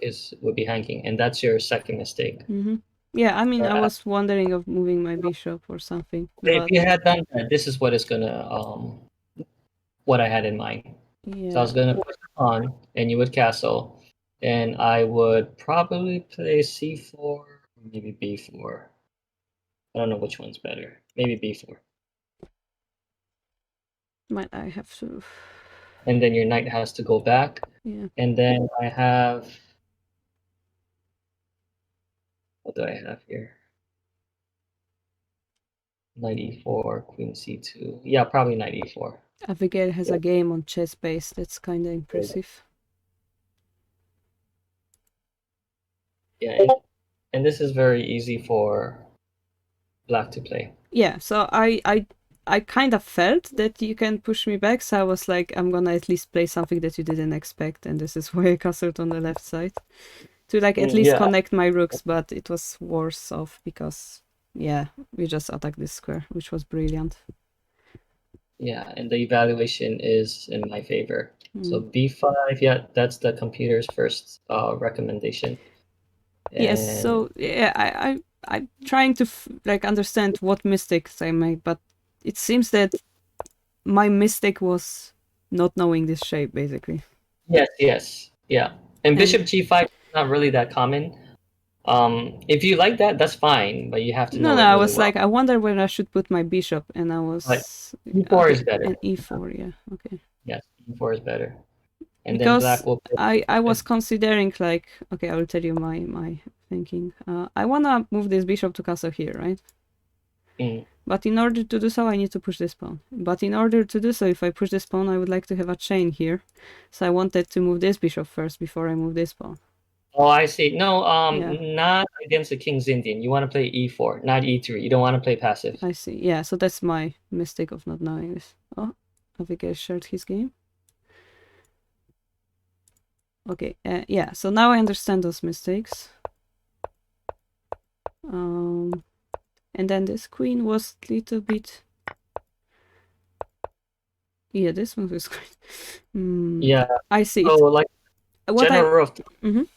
Is would be hanging, and that's your second mistake. Mm-hmm. Yeah, I mean, I Uh, was wondering of moving my bishop or something, if you but had done that, this is what is gonna what I had in mind. So I yeah, was gonna push the pawn, and you would castle, and I would probably play C4, maybe B4. I don't know which one's better. Maybe B4. might I have to... And then your knight has to go back. Yeah. And then I have, what do I have here? Knight E4, Queen C2. Yeah, probably Knight E4. Abigail has Yeah. a game on chess base that's kind of impressive. Yeah, and this is very easy for black to play. Yeah, so I kind of felt that you can push me back, so I was like, I'm gonna at least play something that you didn't expect, and this is why I castled on the left side. To like at least Yeah, connect my rooks, but it was worse off because yeah, we just attacked this square, which was brilliant. yeah, and the evaluation is in my favor. So Mm. B5, yeah, that's the computer's first recommendation. Yes, And so yeah, I'm trying to like understand what mistakes I made, but it seems that my mistake was not knowing this shape, basically. Yes. Yeah. And And bishop g5 is not really that common. If you like that, that's fine, but you have to no, know no, it I really was well. like, I wonder where I should put my bishop, and I But was e4 okay, is better. and e4, yeah, okay. Yes, e4 is better. And then Because black will play. I was considering, like, okay, I will tell you my thinking. I wanna move this bishop to castle here, right? Mm. But in order to do so, I need to push this pawn. But in order to do so, if I push this pawn, I would like to have a chain here. So I wanted to move this bishop first before I move this pawn. Oh, I see. No, Yeah, not against the King's Indian. You want to play e4, not e3. You don't want to play passive. I see. Yeah, so that's my mistake of not knowing this. Oh, Abigail shared his game. Okay, yeah, so now I understand those mistakes. And then this queen was a little bit... Yeah, this one was great. Yeah. I see. So like What general rule of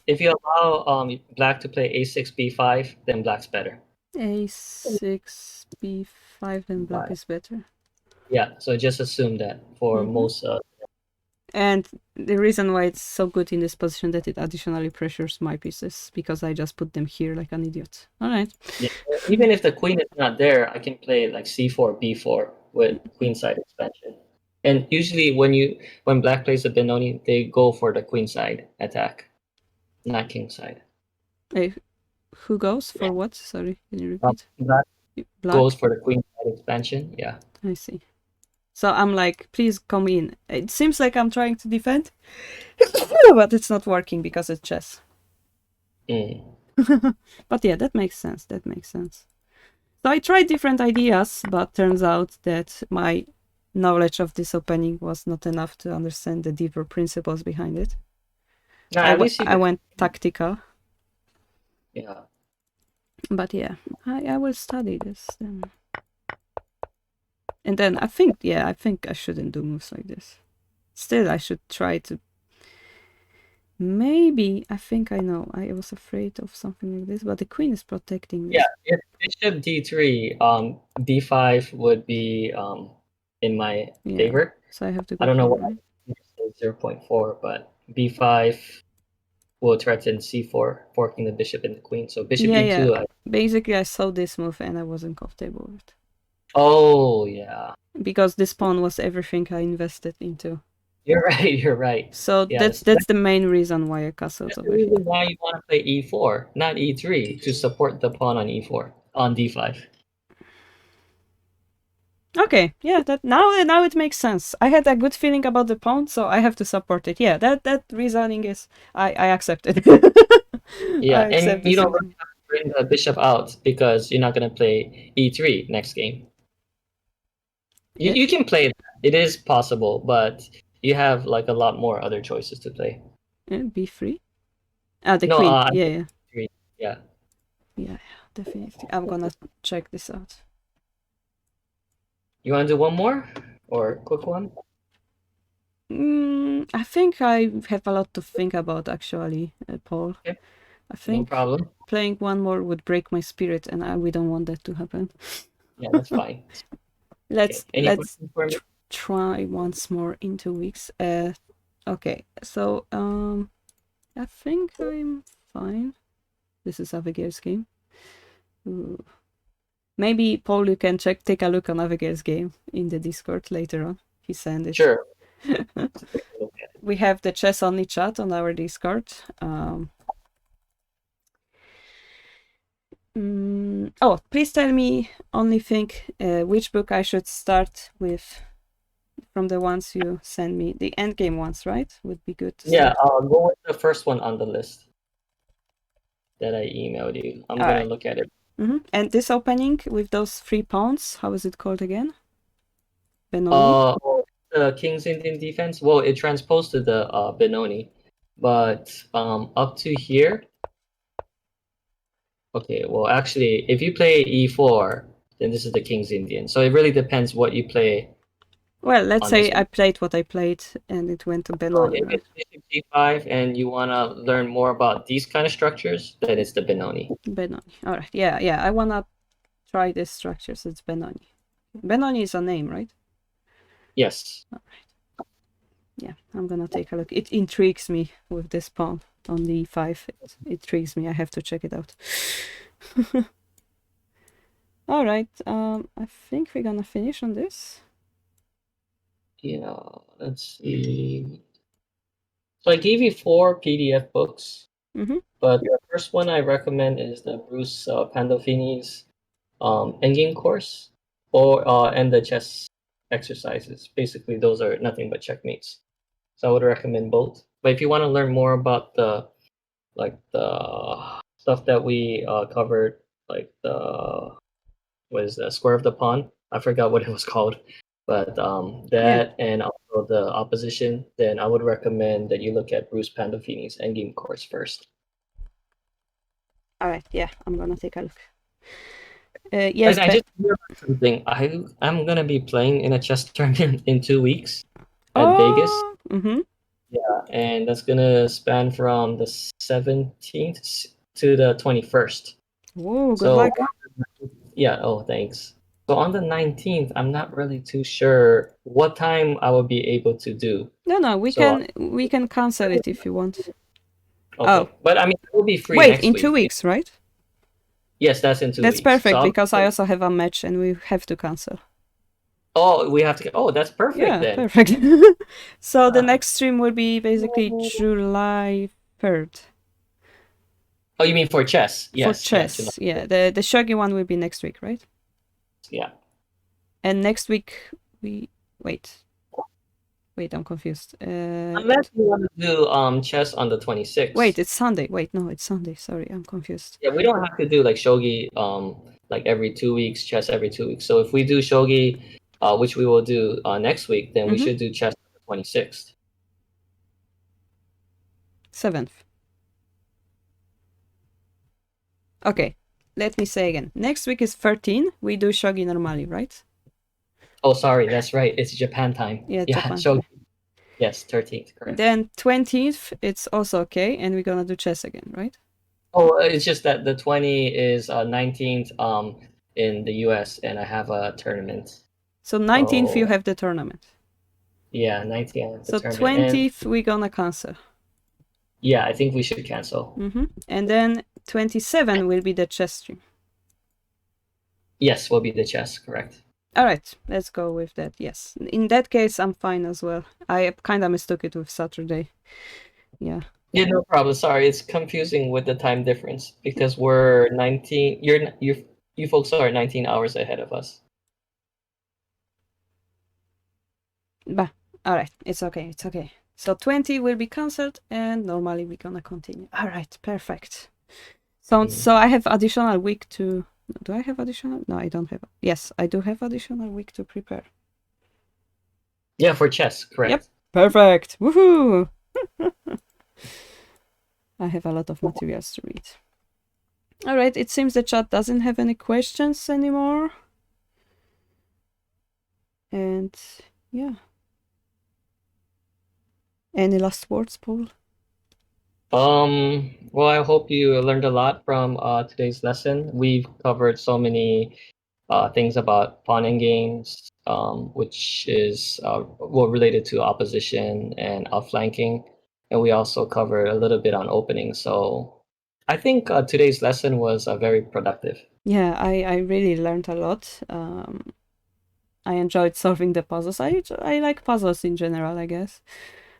if you allow black to play a6, b5, then black's better. A6, b5, then black is better. Yeah, so just assume that for most. And the reason why it's so good in this position that it additionally pressures my pieces, because I just put them here like an idiot. All right. Yeah, even if the queen is not there, I can play like c4, b4 with queenside expansion. And usually when black plays a Benoni, they go for the queenside attack, not kingside. Hey, who goes for what? Sorry, can you repeat? Black Black goes for the queenside expansion. Yeah. I see. So I'm like, please come in. It seems like I'm trying to defend, but it's not working because it's chess. But yeah, that makes sense. That makes sense. So I tried different ideas, but turns out that my knowledge of this opening was not enough to understand the deeper principles behind it. No, at least I went tactical. Yeah. But yeah, I will study this then. And then I think I shouldn't do moves like this. Still, I should try to... Maybe, I think I know. I was afraid of something like this, but the queen is protecting this. Yeah, if bishop d3, d5 would be in my favor. So I have to go I don't know here, why right? 0.4, but b5 will threaten c4, forking the bishop and the queen. So bishop e2. Yeah. Basically, I saw this move and I wasn't comfortable with it. Oh, yeah. Because this pawn was everything I invested into. You're right, you're right. So yes. that's the main reason why I castled That's over the reason here. why you want to play e4, not e3, to support the pawn on e4, on d5. Okay, yeah, that now it makes sense. I had a good feeling about the pawn, so I have to support it. Yeah, that reasoning is I accept it. Yeah, I accept and you don't this. really have to bring the bishop out because you're not going to play e3 next game. You can play that. It is possible, but you have like a lot more other choices to play. b3. The No, queen. Yeah. Yeah. Yeah, definitely. I'm gonna check this out. You want to do one more or quick one? I think I have a lot to think about, actually, Paul. Okay. I think No problem. playing one more would break my spirit, and we don't want that to happen. Yeah, that's fine. Let's questions try once more in 2 weeks. Okay, so I think I'm fine. This is Abigail's game. Ooh. Maybe Paul, you can take a look on Abigail's game in the Discord later on. He sent it. Sure. We have the chess only chat on our Discord. Please tell me only think which book I should start with from the ones you send me. The endgame ones, right? Would be good to Yeah, start. I'll go with the first one on the list that I emailed you. I'm going to look at it. And this opening with those 3 pawns, how is it called again? Benoni? The King's Indian defense. Well, it transposed to the Benoni, but up to here. Okay, well, actually, if you play e4, then this is the King's Indian. So it really depends what you play. Well, let's say I played what I played and it went to Benoni. So if it's bishop g5 and you want to learn more about these kind of structures, then it's the Benoni. Benoni. All right. Yeah. I want to try this structure, so it's Benoni. Benoni is a name, right? Yes. Yeah, I'm gonna take a look. It intrigues me with this pawn on the e5. It intrigues me. I have to check it out. All right. I think we're gonna finish on this. Yeah. Let's see. So I gave you 4 PDF books, but the first one I recommend is the Bruce Pandolfini's endgame course, or and the chess exercises. Basically, those are nothing but checkmates. So I would recommend both. But if you want to learn more about the stuff that we covered, like the square of the pawn. I forgot what it was called, but that and also the opposition. Then I would recommend that you look at Bruce Pandolfini's endgame course first. All right. Yeah, I'm gonna take a look. Yes. And I just remembered something. I'm gonna be playing in a chess tournament in 2 weeks at Vegas. Mm-hmm. Yeah, and that's gonna span from the 17th to the 21st. Whoa, good So luck. yeah, oh thanks. So on the 19th, I'm not really too sure what time I will be able to do. No, we So can cancel it if you want. okay, Oh, but I mean, I will be free wait, next in week. 2 weeks, right? Yes, that's in 2 That's weeks. perfect So because I also have a match and we have to cancel. oh, we have to. Oh, that's perfect Yeah, then. perfect. So the next stream will be basically July 3rd. Oh, you mean for chess? For Yes, chess, yeah. The Shogi one will be next week, right? Yeah. And next week we wait, I'm confused. Unless you want to do chess on the 26th. Wait, it's Sunday. Wait, no, it's Sunday. Sorry, I'm confused. Yeah, we don't have to do like shogi like every 2 weeks, chess every 2 weeks. So if we do shogi, which we will do next week, then we should do chess on the 26th. 7th. Okay, let me say again. Next week is 13. We do shogi normally, right? Oh, sorry, that's right. It's Japan time. Yeah, Japan. Shogi. Yes, 13th, correct. Then 20th, it's also okay, and we're gonna do chess again, right? Oh, it's just that the 20 is 19th in the US, and I have a tournament. So 19th you have the tournament. Yeah, 19th. So 20th we're gonna cancel. Yeah, I think we should cancel. And then 27 will be the chess stream. Yes, will be the chess, correct. All right, let's go with that. Yes, in that case, I'm fine as well. I kind of mistook it with Saturday. Yeah. Yeah, no problem. Sorry, it's confusing with the time difference because we're 19. You folks are 19 hours ahead of us. Bah, all right, it's okay. It's okay. So 20 will be cancelled, and normally we're gonna continue. All right, perfect. So I have additional week to. Do I have additional? No, I don't have. Yes, I do have additional week to prepare. Yeah, for chess, correct. Yep, perfect. Woohoo! I have a lot of materials to read. All right, it seems the chat doesn't have any questions anymore. And yeah. Any last words, Paul? Well, I hope you learned a lot from today's lesson. We've covered so many things about pawning games, which is related to opposition and outflanking, and we also covered a little bit on opening. So I think today's lesson was very productive. Yeah, I really learned a lot. I enjoyed solving the puzzles. I like puzzles in general, I guess.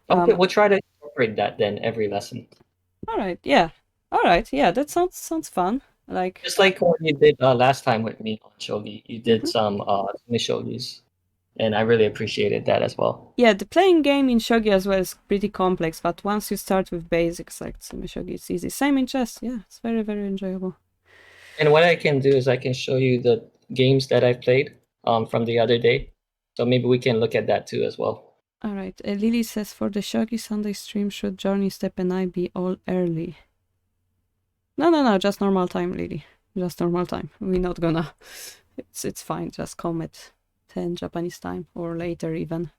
Okay, we'll try to incorporate that then every lesson. All right, yeah. All right, yeah, that sounds fun. Like just like what you did last time with me on shogi, you did some shogis, and I really appreciated that as well. Yeah, the playing game in shogi as well is pretty complex, but once you start with basics like shogi, it's easy. Same in chess. Yeah, it's very enjoyable. And what I can do is I can show you the games that I played from the other day, so maybe we can look at that too as well. All right. Lily says for the Shogi Sunday stream, should Journey Step and I be all early? No, just normal time, Lily. Just normal time. We're not gonna. It's fine. Just come at 10 Japanese time or later even.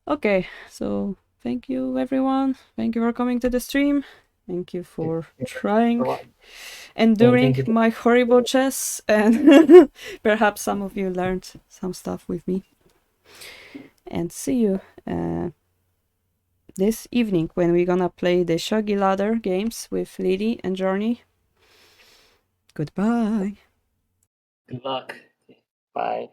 Okay, so thank you everyone. Thank you for coming to the stream. Thank you for You're trying, welcome. enduring Thank you. my horrible chess, and perhaps some of you learned some stuff with me. And see you this evening when we're gonna play the Shogi Ladder games with Lily and Journey. Goodbye. Good luck. Bye.